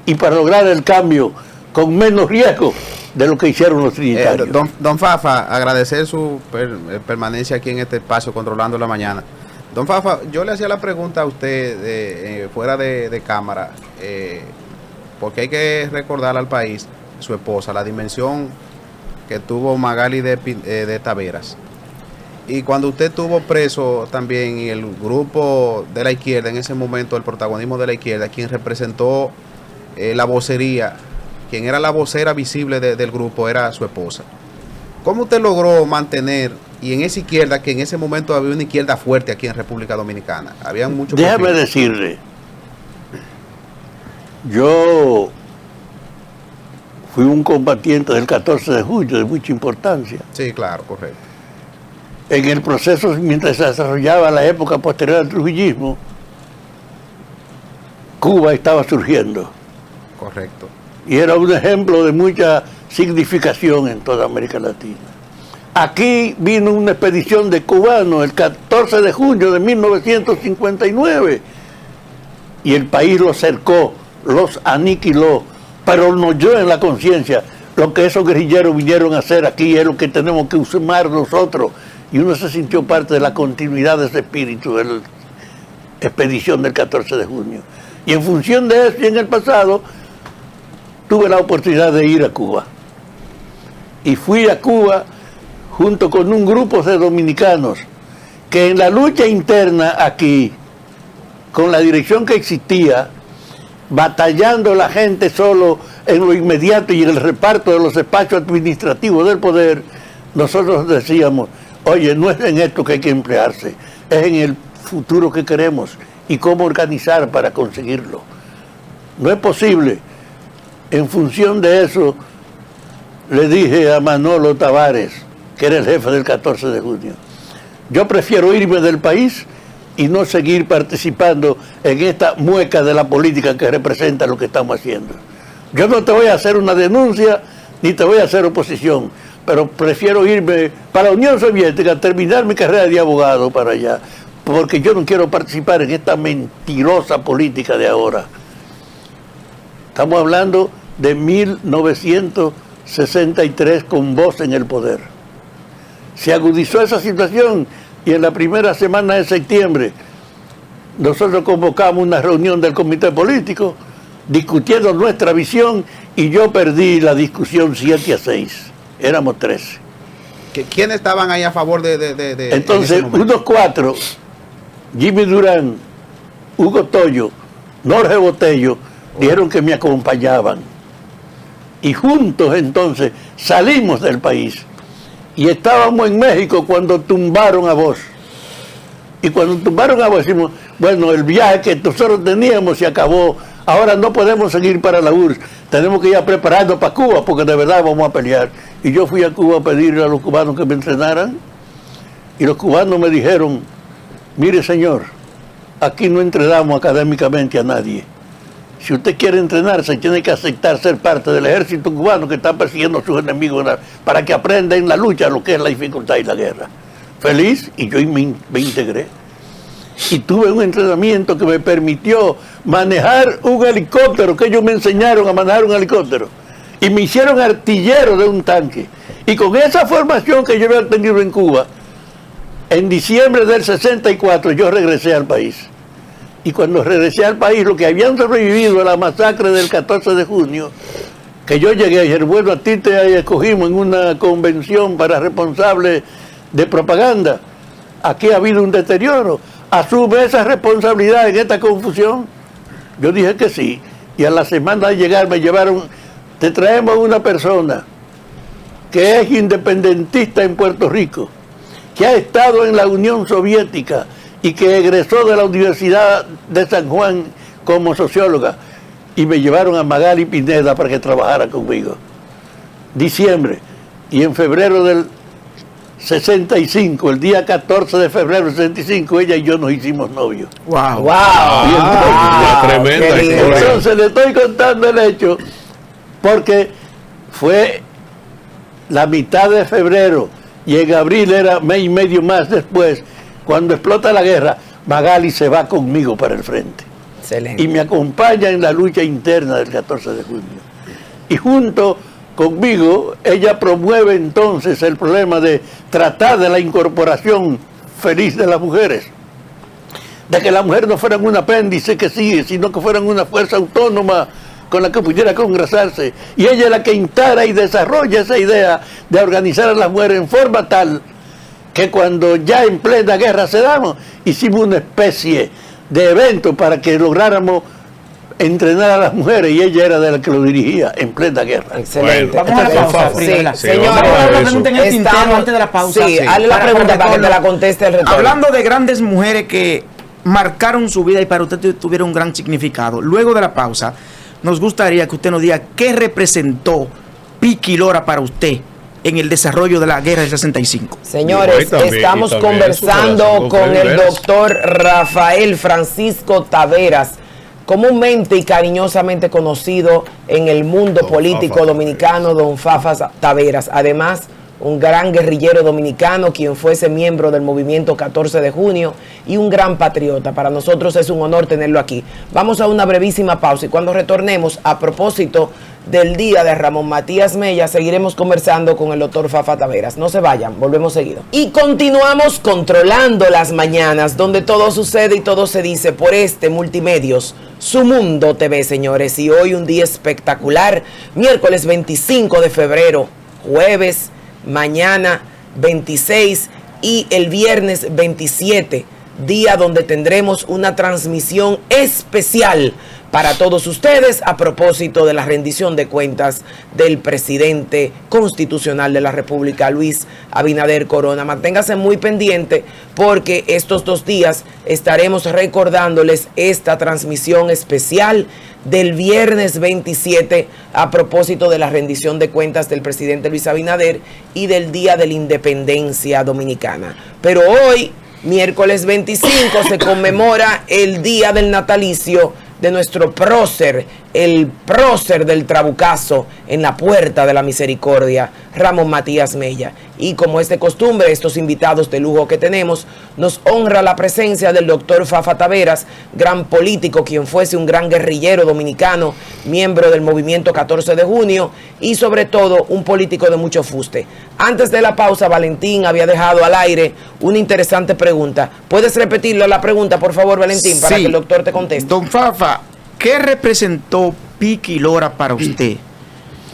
Speaker 5: y para lograr el cambio con menos riesgo de lo que hicieron los trinitarios.
Speaker 4: Don Fafa, agradecer su permanencia aquí en este espacio Controlando la Mañana. Don Fafa, yo le hacía la pregunta a usted fuera de cámara, porque hay que recordar al país, su esposa, la dimensión que tuvo Magali de Taveras. Y cuando usted estuvo preso también, y el grupo de la izquierda, en ese momento el protagonismo de la izquierda, quien representó la vocería, quien era la vocera visible del grupo, era su esposa. ¿Cómo usted logró mantener, y en esa izquierda, que en ese momento había una izquierda fuerte aquí en República Dominicana? Había muchos.
Speaker 5: Déjame decirle, yo fui un combatiente del 14 de julio de mucha importancia.
Speaker 4: Sí, claro, correcto.
Speaker 5: En el proceso, mientras se desarrollaba la época posterior al trujillismo, Cuba estaba surgiendo.
Speaker 4: Correcto.
Speaker 5: Y era un ejemplo de mucha significación en toda América Latina. Aquí vino una expedición de cubanos el 14 de junio de 1959 y el país los cercó, los aniquiló, pero nos dio en la conciencia lo que esos guerrilleros vinieron a hacer aquí es lo que tenemos que sumar nosotros, y uno se sintió parte de la continuidad de ese espíritu de la expedición del 14 de junio. Y en función de eso, y en el pasado, tuve la oportunidad de ir a Cuba. Y fui a Cuba junto con un grupo de dominicanos que en la lucha interna aquí, con la dirección que existía, batallando la gente solo en lo inmediato y en el reparto de los espacios administrativos del poder, nosotros decíamos, oye, no es en esto que hay que emplearse, es en el futuro que queremos y cómo organizar para conseguirlo. No es posible. En función de eso, le dije a Manolo Tavares, que era el jefe del 14 de junio, yo prefiero irme del país y no seguir participando en esta mueca de la política que representa lo que estamos haciendo. Yo no te voy a hacer una denuncia, ni te voy a hacer oposición, pero prefiero irme para la Unión Soviética, terminar mi carrera de abogado para allá, porque yo no quiero participar en esta mentirosa política de ahora. Estamos hablando de 1960 63 con vos en el poder. Se agudizó esa situación y en la primera semana de septiembre nosotros convocamos una reunión del comité político discutiendo nuestra visión y yo perdí la discusión 7-6. Éramos 13.
Speaker 4: ¿Quiénes estaban ahí a favor de
Speaker 5: Entonces, unos 4, Jimmy Durán, Hugo Toyo, Jorge Botello, dijeron que me acompañaban. Y juntos entonces salimos del país. Y estábamos en México cuando tumbaron a Bosch. Y cuando tumbaron a Bosch decimos, bueno, el viaje que nosotros teníamos se acabó. Ahora no podemos seguir para la URSS. Tenemos que ir preparando para Cuba porque de verdad vamos a pelear. Y yo fui a Cuba a pedirle a los cubanos que me entrenaran. Y los cubanos me dijeron, mire señor, aquí no entrenamos académicamente a nadie. Si usted quiere entrenarse, tiene que aceptar ser parte del ejército cubano que está persiguiendo a sus enemigos para que aprenda en la lucha lo que es la dificultad y la guerra. Feliz, y yo me integré. Y tuve un entrenamiento que me permitió manejar un helicóptero, que ellos me enseñaron a manejar un helicóptero. Y me hicieron artillero de un tanque. Y con esa formación que yo había tenido en Cuba, en diciembre del 64 yo regresé al país. Y cuando regresé al país, los que habían sobrevivido a la masacre del 14 de junio, que yo llegué y dije, bueno, a ti te escogimos en una convención para responsables de propaganda. Aquí ha habido un deterioro. ¿Asume esa responsabilidad en esta confusión? Yo dije que sí. Y a la semana de llegar me llevaron, te traemos una persona que es independentista en Puerto Rico, que ha estado en la Unión Soviética y que egresó de la Universidad de San Juan como socióloga. Y me llevaron a Magali Pineda para que trabajara conmigo. Diciembre. Y en febrero del 65, el día 14 de febrero del 65, ella y yo nos hicimos novios.
Speaker 3: ¡Wow!
Speaker 1: ¡Wow!
Speaker 2: Una tremenda historia.
Speaker 5: Entonces le estoy contando el hecho porque fue la mitad de febrero y en abril era mes y medio más después, cuando explota la guerra, Magali se va conmigo para el frente.
Speaker 1: Excelente.
Speaker 5: Y me acompaña en la lucha interna del 14 de junio. Y junto conmigo, ella promueve entonces el problema de tratar de la incorporación feliz de las mujeres. De que las mujeres no fueran un apéndice que sigue, sino que fueran una fuerza autónoma con la que pudiera congresarse. Y ella es la que instala y desarrolla esa idea de organizar a las mujeres en forma tal que cuando ya en plena guerra se damos, hicimos una especie de evento para que lográramos entrenar a las mujeres y ella era de la que lo dirigía en plena guerra.
Speaker 1: Excelente.
Speaker 2: Bueno,
Speaker 6: Vamos a la pausa,
Speaker 2: sí,
Speaker 6: Frida.
Speaker 1: sí,
Speaker 6: Vamos
Speaker 1: señores,
Speaker 6: a la
Speaker 2: eso.
Speaker 6: pregunta en el tintero
Speaker 1: Estamos-
Speaker 6: antes de la pausa.
Speaker 1: Sí, hazle la pregunta para que te la conteste el retorno.
Speaker 3: Hablando de grandes mujeres que marcaron su vida y para usted tuvieron un gran significado, luego de la pausa, nos gustaría que usted nos diga qué representó Piqui Lora para usted en el desarrollo de la guerra del 65.
Speaker 1: Señores,
Speaker 2: Y también
Speaker 1: estamos
Speaker 2: su
Speaker 1: conversando
Speaker 2: relación con
Speaker 1: con
Speaker 2: Freddy
Speaker 1: el
Speaker 2: Veras.
Speaker 1: doctor Rafael Francisco Taveras, comúnmente y cariñosamente conocido en el mundo
Speaker 2: Don
Speaker 1: político
Speaker 2: Fafa
Speaker 1: dominicano, don Fafa Taveras. Además, un gran guerrillero dominicano, quien fuese miembro del movimiento 14 de junio y un gran patriota. Para nosotros es un honor tenerlo aquí. Vamos a una brevísima pausa y cuando retornemos, a propósito del día de Ramón Matías Mella, seguiremos conversando con el doctor Fafa Taveras. No se vayan, volvemos seguido. Y continuamos controlando las mañanas, donde todo sucede y todo se dice por este Multimedios, Su Mundo TV, señores. Y hoy un día espectacular, miércoles 25 de febrero, jueves, mañana 26 y el viernes 27, día donde tendremos una transmisión especial para todos ustedes a propósito de la rendición de cuentas del presidente constitucional de la República, Luis Abinader Corona. Manténgase muy pendiente porque estos 2 días estaremos recordándoles esta transmisión especial del viernes 27 a propósito de la rendición de cuentas del presidente Luis Abinader y del Día de la Independencia Dominicana. Pero hoy, miércoles 25, se conmemora el Día del Natalicio de nuestro prócer, el prócer del Trabucazo en la Puerta de la Misericordia, Ramón Matías Mella. Y como es de costumbre, estos invitados de lujo que tenemos, nos honra la presencia del doctor Fafa Taveras, gran político, quien fuese un gran guerrillero dominicano, miembro del movimiento 14 de junio y sobre todo un político de mucho fuste. Antes de la pausa, Valentín había dejado al aire una interesante pregunta. ¿Puedes repetirlo la pregunta, por favor, Valentín, para que el doctor te conteste?
Speaker 3: Don Fafa, ¿qué representó Piqui Lora para usted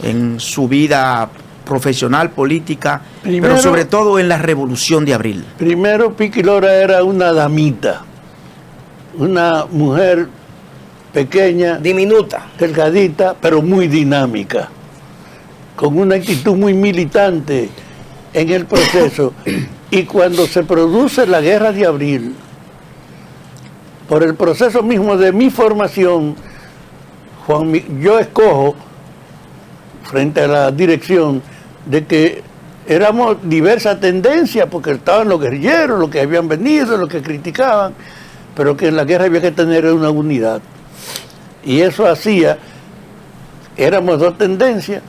Speaker 3: en su vida profesional, política, pero sobre todo en la Revolución de Abril?
Speaker 5: Primero, Piqui Lora era una damita, una mujer pequeña,
Speaker 1: diminuta,
Speaker 5: delgadita, pero muy dinámica, con una actitud muy militante en el proceso. Y cuando se produce la Guerra de Abril, por el proceso mismo de mi formación, yo escojo, frente a la dirección, de que éramos diversas tendencias, porque estaban los guerrilleros, los que habían venido, los que criticaban, pero que en la guerra había que tener una unidad. Y eso hacía, éramos dos tendencias,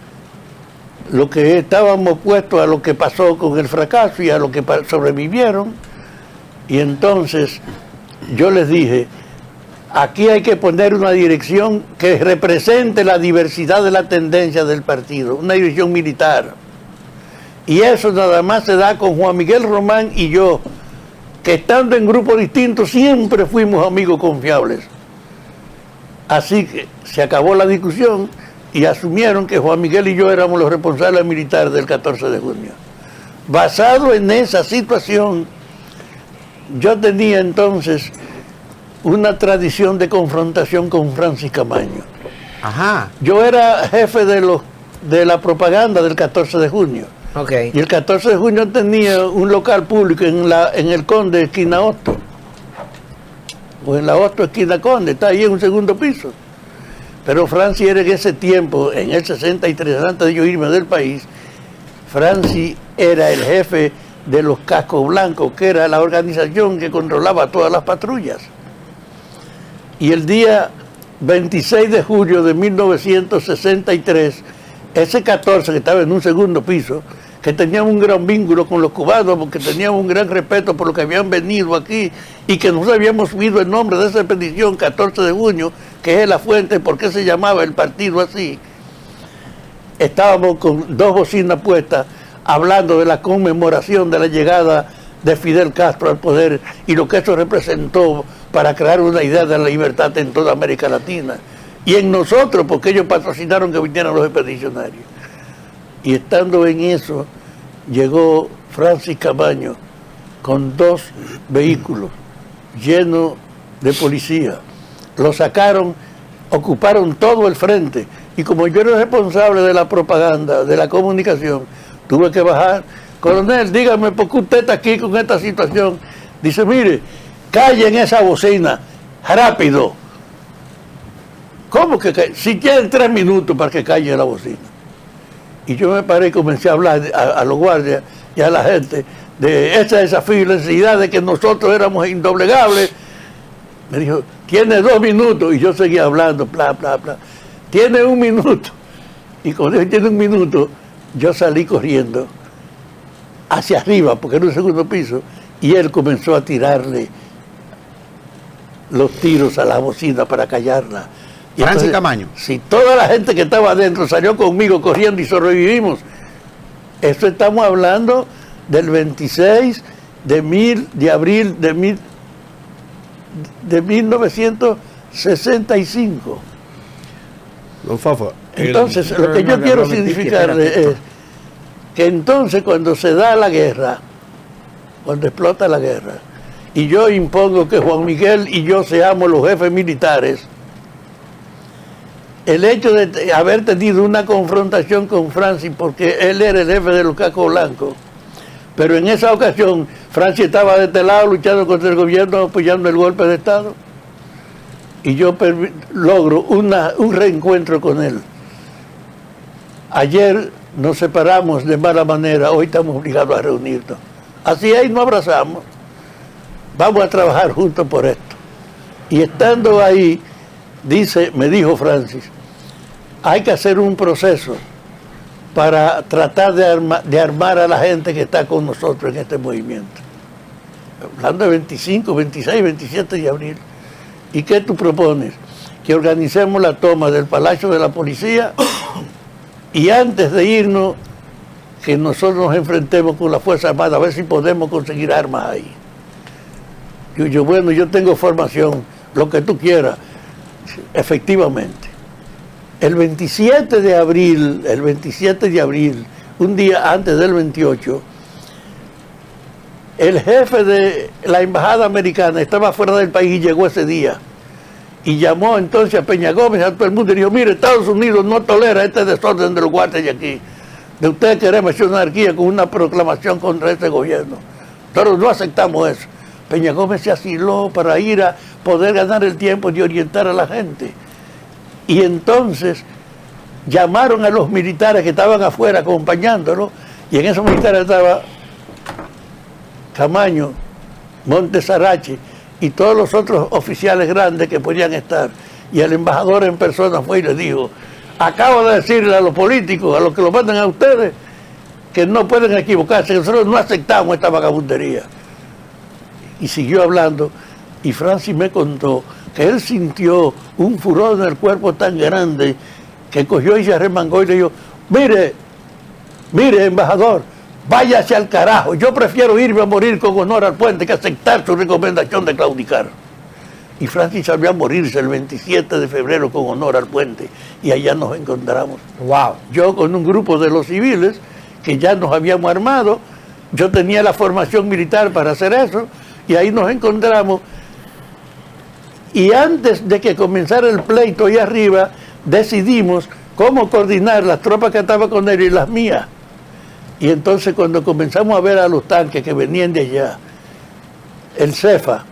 Speaker 5: lo que estábamos opuestos a lo que pasó con el fracaso y a lo que sobrevivieron. Y entonces yo les dije, aquí hay que poner una dirección que represente la diversidad de la tendencia del partido, una dirección militar. Y eso nada más se da con Juan Miguel Román y yo, que estando en grupos distintos siempre fuimos amigos confiables. Así que se acabó la discusión y asumieron que Juan Miguel y yo éramos los responsables militares del 14 de junio. Basado en esa situación, yo tenía entonces una tradición de confrontación con Francis Camaño.
Speaker 3: Ajá.
Speaker 5: Yo era jefe de la propaganda del 14 de junio.
Speaker 1: Okay.
Speaker 5: Y el 14 de junio tenía un local público en el Conde, esquina Hosto. O en la Hosto, esquina Conde, está ahí en un segundo piso. Pero Francis era en ese tiempo, en el 63, antes de yo irme del país, Francis era el jefe de los Cascos Blancos, que era la organización que controlaba todas las patrullas. Y el día 26 de julio de 1963, ese 14 que estaba en un segundo piso, que teníamos un gran vínculo con los cubanos, porque teníamos un gran respeto por lo que habían venido aquí, y que nosotros habíamos subido el nombre de esa expedición, 14 de junio, que es la fuente, por qué se llamaba el partido así. Estábamos con dos bocinas puestas, hablando de la conmemoración de la llegada de Fidel Castro al poder, y lo que eso representó para crear una idea de la libertad en toda América Latina. Y en nosotros, porque ellos patrocinaron que vinieran los expedicionarios. Y estando en eso, llegó Francis Camaño con dos vehículos llenos de policía. Lo sacaron, ocuparon todo el frente. Y como yo era responsable de la propaganda, de la comunicación, tuve que bajar. Coronel, dígame, ¿por qué usted está aquí con esta situación? Dice, mire, callen esa bocina, rápido. ¿Cómo que si tienen 3 minutos para que calle la bocina? Y yo me paré y comencé a hablar a los guardias y a la gente de esa desafío y la necesidad de que nosotros éramos indoblegables. Me dijo, tiene 2 minutos. Y yo seguía hablando, bla, bla, bla. Tiene 1 minuto. Y cuando él tiene 1 minuto, yo salí corriendo hacia arriba, porque era un segundo piso, y él comenzó a tirarle los tiros a la bocina para callarla. Y
Speaker 4: Francis
Speaker 5: entonces,
Speaker 4: Camaño.
Speaker 5: si toda la gente que estaba adentro salió conmigo corriendo y sobrevivimos, eso estamos hablando del 26 de abril de 1965.
Speaker 2: Don Fafa.
Speaker 5: Entonces, lo que yo quiero significarle es que entonces cuando se da la guerra, cuando explota la guerra, y yo impongo que Juan Miguel y yo seamos los jefes militares, el hecho de haber tenido una confrontación con Francis, porque él era el jefe de los Cascos Blancos, pero en esa ocasión Francis estaba de este lado luchando contra el gobierno, apoyando el golpe de Estado, y yo logro un reencuentro con él. Ayer nos separamos de mala manera, hoy estamos obligados a reunirnos. Así es, nos abrazamos. Vamos a trabajar juntos por esto. Y estando ahí, me dijo Francis, hay que hacer un proceso para tratar de armar a la gente que está con nosotros en este movimiento. Hablando de 25, 26, 27 de abril. ¿Y qué tú propones? Que organicemos la toma del Palacio de la Policía y antes de irnos, que nosotros nos enfrentemos con la Fuerza Armada, a ver si podemos conseguir armas ahí. Bueno, yo tengo formación, lo que tú quieras. Efectivamente. El 27 de abril, un día antes del 28, el jefe de la embajada americana estaba fuera del país y llegó ese día. Y llamó entonces a Peña Gómez, a todo el mundo, y dijo, mire, Estados Unidos no tolera este desorden de los guardias de aquí. De ustedes queremos hacer una anarquía con una proclamación contra este gobierno. Nosotros no aceptamos eso. Peña Gómez se asiló para ir a poder ganar el tiempo de orientar a la gente. Y entonces llamaron a los militares que estaban afuera acompañándolo, y en esos militares estaba Camaño, Montesarache y todos los otros oficiales grandes que podían estar. Y el embajador en persona fue y le dijo, acabo de decirle a los políticos, a los que lo mandan a ustedes, que no pueden equivocarse, que nosotros no aceptamos esta vagabundería. Y siguió hablando, y Francis me contó que él sintió un furor en el cuerpo tan grande que cogió y se arremangó y le dijo, mire, embajador, váyase al carajo, yo prefiero irme a morir con honor al puente que aceptar su recomendación de claudicar. Y Francis salió a morirse el 27 de febrero con honor al puente, y allá nos encontramos.
Speaker 1: Wow.
Speaker 5: Yo con un grupo de los civiles que ya nos habíamos armado, yo tenía la formación militar para hacer eso, y ahí nos encontramos. Y antes de que comenzara el pleito ahí arriba, decidimos cómo coordinar las tropas que estaban con él y las mías. Y entonces cuando comenzamos a ver a los tanques que venían de allá, el CEFA,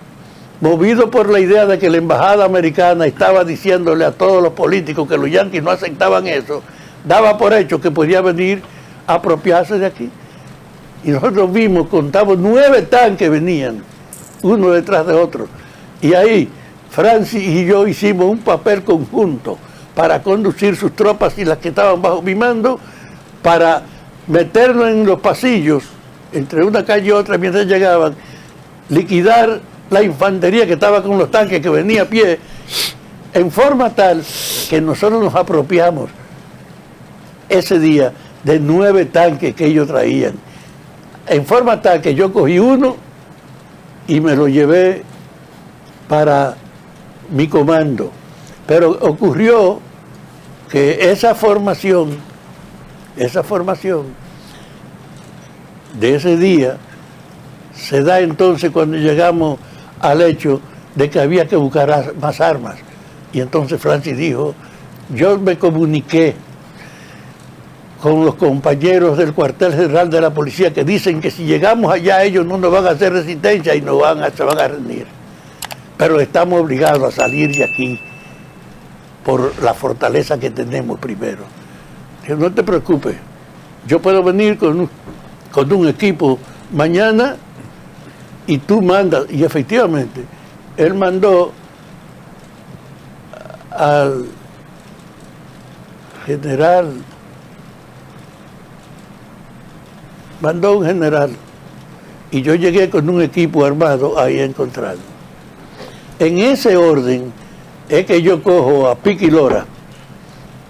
Speaker 5: movido por la idea de que la embajada americana estaba diciéndole a todos los políticos que los yanquis no aceptaban eso, daba por hecho que podía venir a apropiarse de aquí. Y nosotros vimos, contamos 9 tanques venían, uno detrás de otro. Y ahí Francis y yo hicimos un papel conjunto para conducir sus tropas y las que estaban bajo mi mando, para meternos en los pasillos, entre una calle y otra mientras llegaban, liquidar la infantería que estaba con los tanques que venía a pie, en forma tal que nosotros nos apropiamos ese día de 9 tanques que ellos traían, en forma tal que yo cogí uno y me lo llevé para mi comando. Pero ocurrió que esa formación de ese día se da entonces cuando llegamos al hecho de que había que buscar más armas. Y entonces Francis dijo, yo me comuniqué con los compañeros del cuartel general de la policía que dicen que si llegamos allá ellos no nos van a hacer resistencia y se van a rendir. Pero estamos obligados a salir de aquí por la fortaleza que tenemos primero. Dijo, no te preocupes, yo puedo venir con un equipo mañana y tú mandas. Y efectivamente, él mandó al general, mandó un general, y yo llegué con un equipo armado ahí a encontrarlo. En ese orden es que yo cojo a Piqui Lora,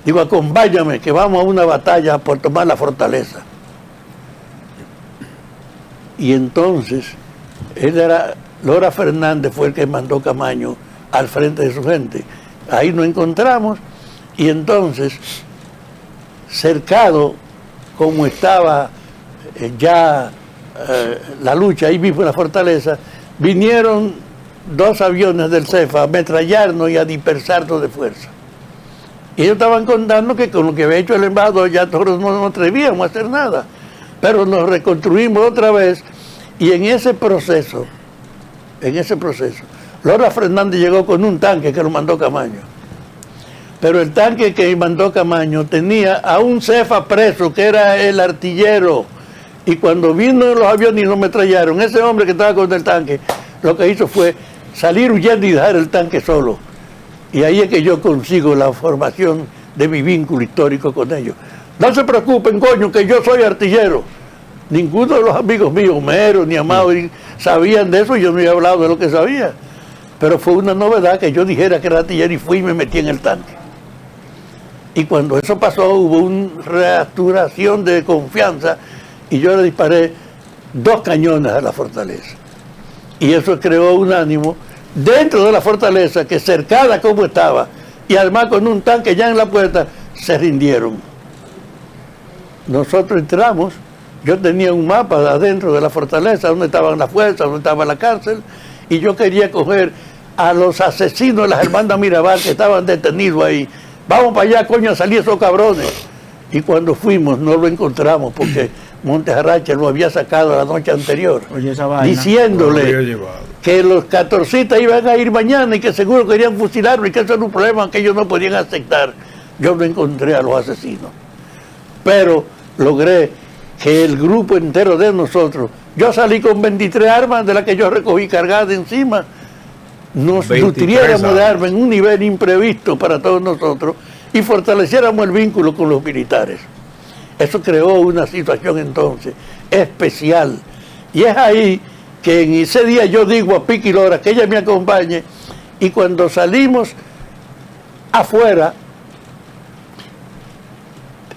Speaker 5: digo, acompáñame que vamos a una batalla por tomar la fortaleza. Y entonces, Lora Fernández fue el que mandó Camaño al frente de su gente. Ahí nos encontramos, y entonces, cercado como estaba la lucha ahí mismo en la fortaleza, vinieron 2 aviones del CEFA a ametrallarnos y a dispersarnos de fuerza. Y ellos estaban contando que con lo que había hecho el embajador ya nosotros no nos atrevíamos a hacer nada. Pero nos reconstruimos otra vez, y en ese proceso, Lora Fernández llegó con un tanque que lo mandó Camaño. Pero el tanque que mandó Camaño tenía a un CEFA preso, que era el artillero. Y cuando vino los aviones y nos ametrallaron, ese hombre que estaba con el tanque, lo que hizo fue salir huyendo y dejar el tanque solo. Y ahí es que yo consigo la formación de mi vínculo histórico con ellos. No se preocupen, coño, que yo soy artillero. Ninguno de los amigos míos, Homero ni Amado, sabían de eso, yo no había hablado de lo que sabía. Pero fue una novedad que yo dijera que era artillero y fui y me metí en el tanque. Y cuando eso pasó hubo una reactivación de confianza y yo le disparé 2 cañones a la fortaleza. Y eso creó un ánimo dentro de la fortaleza que cercada como estaba y además con un tanque ya en la puerta se rindieron. Nosotros entramos, yo tenía un mapa de adentro de la fortaleza, donde estaban las fuerzas, donde estaba la cárcel, y yo quería coger a los asesinos de las hermanas Mirabal que estaban detenidos ahí. Vamos para allá, coño, a salir esos cabrones. Y cuando fuimos no lo encontramos porque Montejarrache lo había sacado la noche anterior,
Speaker 3: Oye, esa vaina.
Speaker 5: diciéndole que los 14 iban a ir mañana y que seguro querían fusilarlo y que eso era un problema que ellos no podían aceptar. Yo no encontré a los asesinos, pero logré que el grupo entero de nosotros, yo salí con 23 armas de las que yo recogí cargadas encima, nos nutriéramos de armas en un nivel imprevisto para todos nosotros y fortaleciéramos el vínculo con los militares. Eso creó una situación entonces especial. Y es ahí que en ese día yo digo a Piqui Lora que ella me acompañe y cuando salimos afuera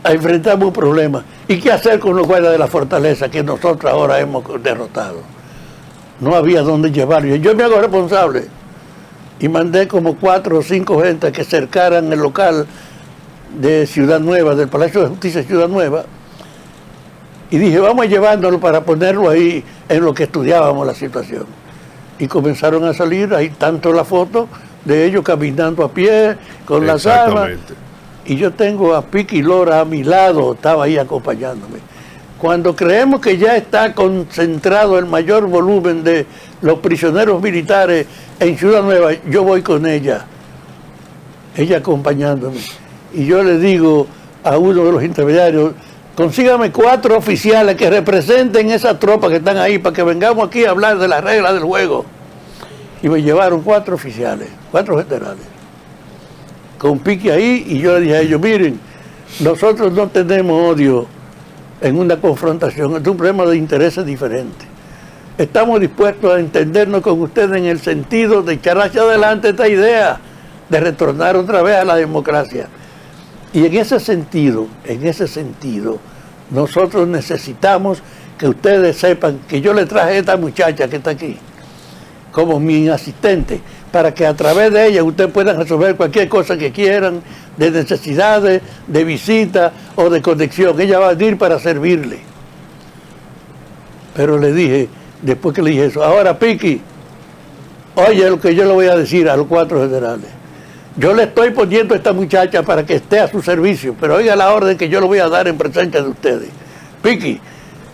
Speaker 5: enfrentamos un problema. ¿Y qué hacer con los guardias de la fortaleza que nosotros ahora hemos derrotado? No había dónde llevarlo. Yo me hago responsable y mandé como 4 o 5 gente que cercaran el local de Ciudad Nueva, del Palacio de Justicia de Ciudad Nueva, y dije, vamos a llevándolo para ponerlo ahí en lo que estudiábamos la situación. Y comenzaron a salir ahí tanto la foto de ellos caminando a pie, con las armas. Y yo tengo a Piqui Lora a mi lado, estaba ahí acompañándome. Cuando creemos que ya está concentrado el mayor volumen de los prisioneros militares en Ciudad Nueva, yo voy con ella acompañándome. Y yo le digo a uno de los intermediarios, consígame 4 oficiales que representen esas tropas que están ahí para que vengamos aquí a hablar de las reglas del juego. Y me llevaron 4 oficiales, 4 generales, con Piqui ahí, y yo le dije a ellos, miren, nosotros no tenemos odio en una confrontación, es un problema de intereses diferentes. Estamos dispuestos a entendernos con ustedes en el sentido de echar hacia adelante esta idea de retornar otra vez a la democracia. Y en ese sentido, nosotros necesitamos que ustedes sepan que yo le traje a esta muchacha que está aquí como mi asistente, para que a través de ella ustedes puedan resolver cualquier cosa que quieran, de necesidades, de visita o de conexión. Ella va a venir para servirle. Pero le dije, después que le dije eso, ahora Piqui, oye lo que yo le voy a decir a los 4 generales. Yo le estoy poniendo a esta muchacha para que esté a su servicio, pero oiga la orden que yo le voy a dar en presencia de ustedes. Piqui,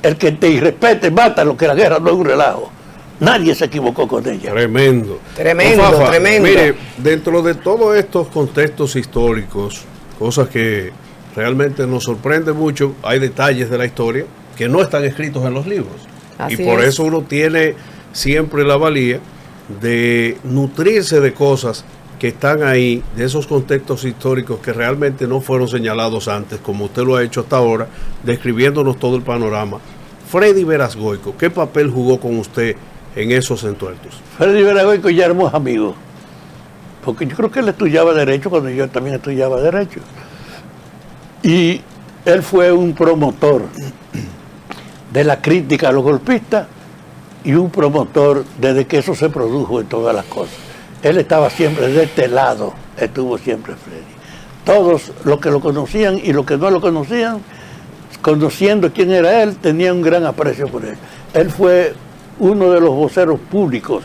Speaker 5: el que te irrespete, mátalo, que la guerra no es un relajo. Nadie se equivocó con ella.
Speaker 2: Tremendo.
Speaker 1: Tremendo,
Speaker 2: Fafa,
Speaker 1: tremendo.
Speaker 2: Mire, dentro de todos estos contextos históricos, cosas que realmente nos sorprende mucho, hay detalles de la historia que no están escritos en los libros.
Speaker 1: Así
Speaker 2: y por
Speaker 1: es.
Speaker 2: eso uno tiene siempre la valía de nutrirse de cosas que están ahí, de esos contextos históricos que realmente no fueron señalados antes, como usted lo ha hecho hasta ahora, describiéndonos todo el panorama. Freddy Veras Goico, ¿qué papel jugó con usted en esos entuertos?
Speaker 5: Freddy Veras Goico ya éramos amigos, porque yo creo que él estudiaba Derecho cuando yo también estudiaba Derecho. Y él fue un promotor de la crítica a los golpistas y un promotor desde que eso se produjo en todas las cosas. Él estaba siempre de este lado, estuvo siempre Freddy. Todos los que lo conocían y los que no lo conocían, conociendo quién era él, tenían un gran aprecio por él. Él fue uno de los voceros públicos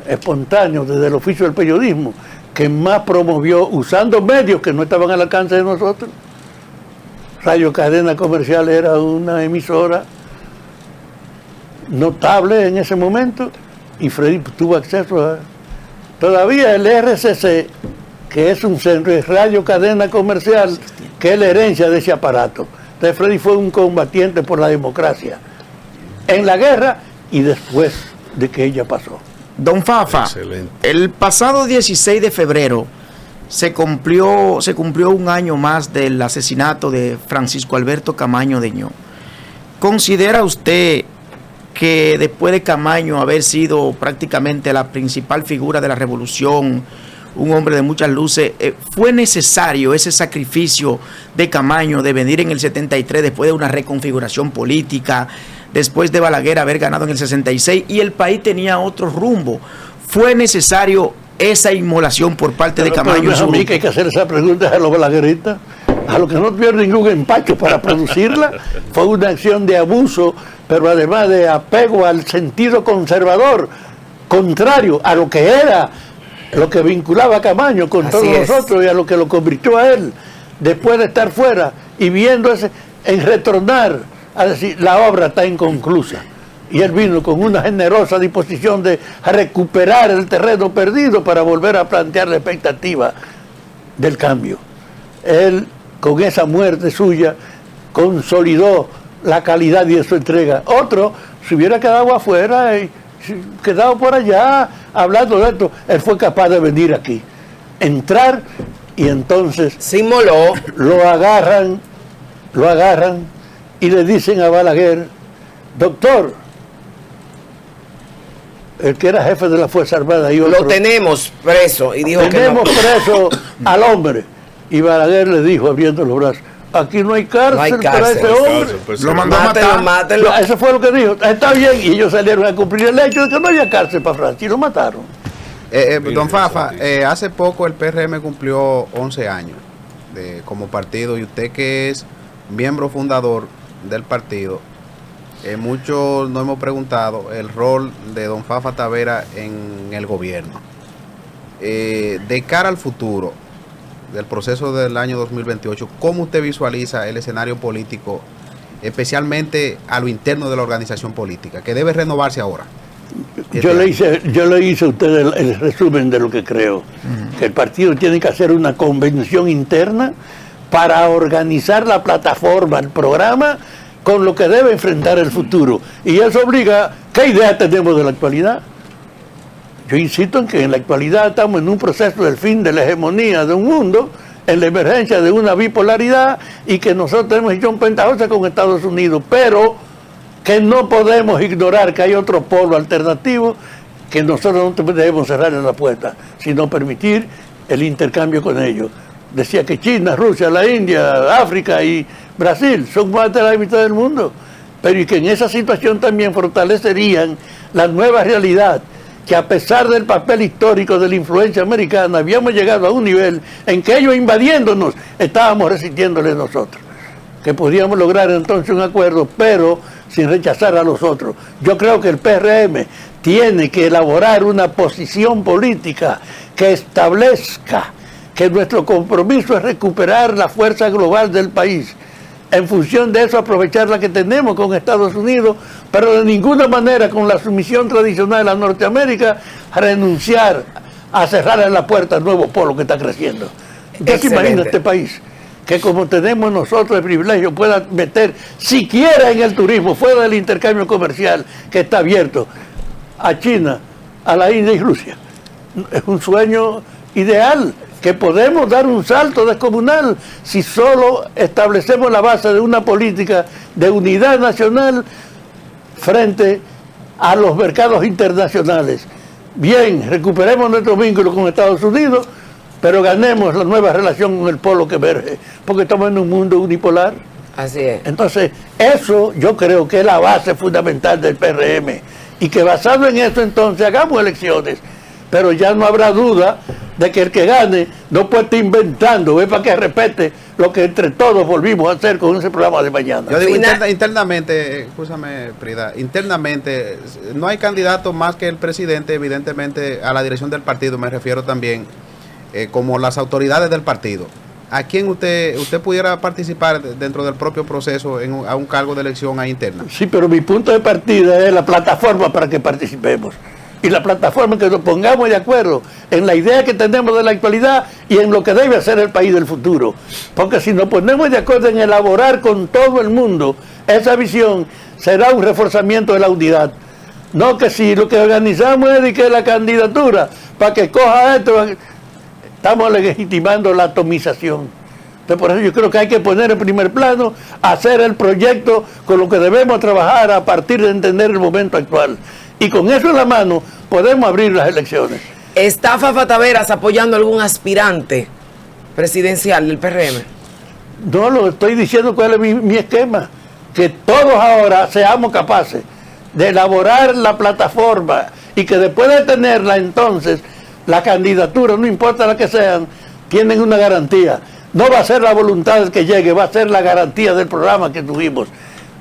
Speaker 5: espontáneos desde el oficio del periodismo que más promovió usando medios que no estaban al alcance de nosotros. Radio Cadena Comercial era una emisora notable en ese momento y Freddy tuvo acceso a... Todavía el RCC, que es un centro, es Radio Cadena Comercial, que es la herencia de ese aparato. Entonces Freddy fue un combatiente por la democracia en la guerra y después de que ella pasó.
Speaker 3: Don Fafa,
Speaker 2: Excelente.
Speaker 3: el pasado 16 de febrero se cumplió un año más del asesinato de Francisco Alberto Camaño Deñó. ¿Considera usted que después de Camaño haber sido prácticamente la principal figura de la revolución, un hombre de muchas luces, fue necesario ese sacrificio de Camaño de venir en el 73 después de una reconfiguración política, después de Balaguer haber ganado en el 66 y el país tenía otro rumbo? ¿Fue necesario esa inmolación por parte de Camaño?
Speaker 5: Pero a mí que hay que hacer esa pregunta a los balagueristas, a los que no tuvieron ningún empacho para producirla. Fue una acción de abuso, pero además de apego al sentido conservador, contrario a lo que era, lo que vinculaba a Camaño con todos nosotros y a lo que lo convirtió a él, después de estar fuera y viéndose en retornar a decir, la obra está inconclusa. Y él vino con una generosa disposición de recuperar el terreno perdido para volver a plantear la expectativa del cambio. Él, con esa muerte suya, consolidó la calidad de su entrega. Otro se hubiera quedado afuera y quedado por allá hablando de esto. Él fue capaz de venir aquí, entrar, y entonces
Speaker 1: se inmoló.
Speaker 3: Lo agarran y le dicen a Balaguer, doctor, el que era jefe de la Fuerza Armada y otro,
Speaker 1: lo tenemos preso, y dijo
Speaker 3: tenemos
Speaker 1: que no.
Speaker 3: preso al hombre. Y Balaguer le dijo, abriendo los brazos, aquí no hay cárcel, para ese hombre.
Speaker 2: Lo mandó
Speaker 1: a matar. Mátelo.
Speaker 3: Eso fue lo que dijo. Está bien. Y ellos salieron a cumplir el hecho de que no había cárcel para Francia y lo mataron.
Speaker 4: Don Fafa, hace poco el PRM cumplió 11 años como partido, y usted, que es miembro fundador del partido, muchos nos hemos preguntado el rol de don Fafa Tavera en el gobierno. De cara al futuro del proceso del año 2028, ¿cómo usted visualiza el escenario político, especialmente a lo interno de la organización política, que debe renovarse ahora?
Speaker 5: Yo le hice a usted el resumen de lo que creo. Que el partido tiene que hacer una convención interna para organizar la plataforma, el programa, con lo que debe enfrentar el futuro. Y eso obliga, ¿qué idea tenemos de la actualidad? Yo insisto en que en la actualidad estamos en un proceso del fin de la hegemonía de un mundo, en la emergencia de una bipolaridad, y que nosotros tenemos situación pentajosa con Estados Unidos, pero que no podemos ignorar que hay otro polo alternativo, que nosotros no debemos cerrar en la puerta, sino permitir el intercambio con ellos. Decía que China, Rusia, la India, África y Brasil son más de la mitad del mundo, pero y que en esa situación también fortalecerían la nueva realidad, que a pesar del papel histórico de la influencia americana, habíamos llegado a un nivel en que ellos invadiéndonos, estábamos resistiéndoles nosotros. Que podíamos lograr entonces un acuerdo, pero sin rechazar a los otros. Yo creo que el PRM tiene que elaborar una posición política que establezca que nuestro compromiso es recuperar la fuerza global del país. En función de eso, aprovechar la que tenemos con Estados Unidos, pero de ninguna manera con la sumisión tradicional a Norteamérica, renunciar a cerrar la puerta al nuevo polo que está creciendo. ¿Qué se imagina este país? Que como tenemos nosotros el privilegio, pueda meter siquiera en el turismo, fuera del intercambio comercial que está abierto, a China, a la India y Rusia. Es un sueño ideal, que podemos dar un salto descomunal si solo establecemos la base de una política de unidad nacional frente a los mercados internacionales. Bien, recuperemos nuestro vínculo con Estados Unidos, pero ganemos la nueva relación con el polo que emerge, porque estamos en un mundo unipolar.
Speaker 1: Así es.
Speaker 5: Entonces, eso yo creo que es la base fundamental del PRM, y que basado en eso entonces hagamos elecciones, pero ya no habrá duda de que el que gane no puede estar inventando, es para que respete lo que entre todos volvimos a hacer con ese programa de mañana.
Speaker 4: Yo digo internamente, escúchame, Prida, internamente no hay candidato más que el presidente, evidentemente a la dirección del partido, me refiero también, como las autoridades del partido. ¿A quién usted pudiera participar dentro del propio proceso a un cargo de elección ahí interna?
Speaker 5: Sí, pero mi punto de partida es la plataforma para que participemos. Y la plataforma que nos pongamos de acuerdo en la idea que tenemos de la actualidad y en lo que debe hacer el país del futuro. Porque si nos ponemos de acuerdo en elaborar con todo el mundo esa visión, será un reforzamiento de la unidad. No que si lo que organizamos es de que la candidatura, para que coja esto, estamos legitimando la atomización. Entonces, por eso yo creo que hay que poner en primer plano, hacer el proyecto con lo que debemos trabajar a partir de entender el momento actual. Y con eso en la mano podemos abrir las elecciones.
Speaker 1: ¿Está Fafa Taveras apoyando a algún aspirante presidencial del PRM?
Speaker 5: No, lo estoy diciendo cuál es mi esquema. Que todos ahora seamos capaces de elaborar la plataforma y que después de tenerla entonces, la candidatura, no importa la que sean, tienen una garantía. No va a ser la voluntad del que llegue, va a ser la garantía del programa que tuvimos.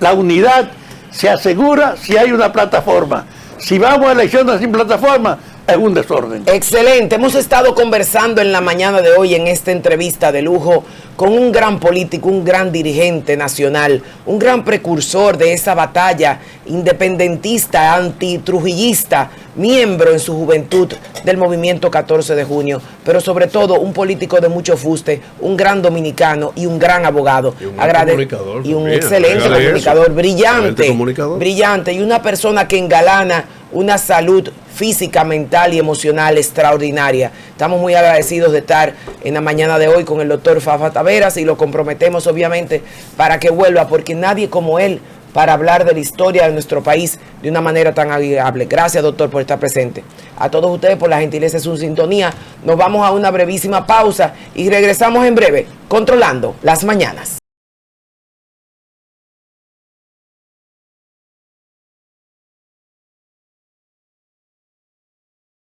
Speaker 5: La unidad se asegura si hay una plataforma. Si vamos a elecciones sin plataforma, es un desorden.
Speaker 1: Excelente. Hemos estado conversando en la mañana de hoy en esta entrevista de lujo con un gran político, un gran dirigente nacional, un gran precursor de esa batalla independentista, antitrujillista, miembro en su juventud del movimiento 14 de junio, pero sobre todo un político de mucho fuste, un gran dominicano y un gran abogado.
Speaker 2: Y un comunicador.
Speaker 1: Y un
Speaker 2: Bien,
Speaker 1: excelente comunicador, brillante y una persona que engalana una salud física, mental y emocional extraordinaria. Estamos muy agradecidos de estar en la mañana de hoy con el doctor Fafa Taveras y lo comprometemos obviamente para que vuelva, porque nadie como él para hablar de la historia de nuestro país de una manera tan agradable. Gracias, doctor, por estar presente. A todos ustedes por la gentileza de su sintonía. Nos vamos a una brevísima pausa y regresamos en breve, controlando las mañanas.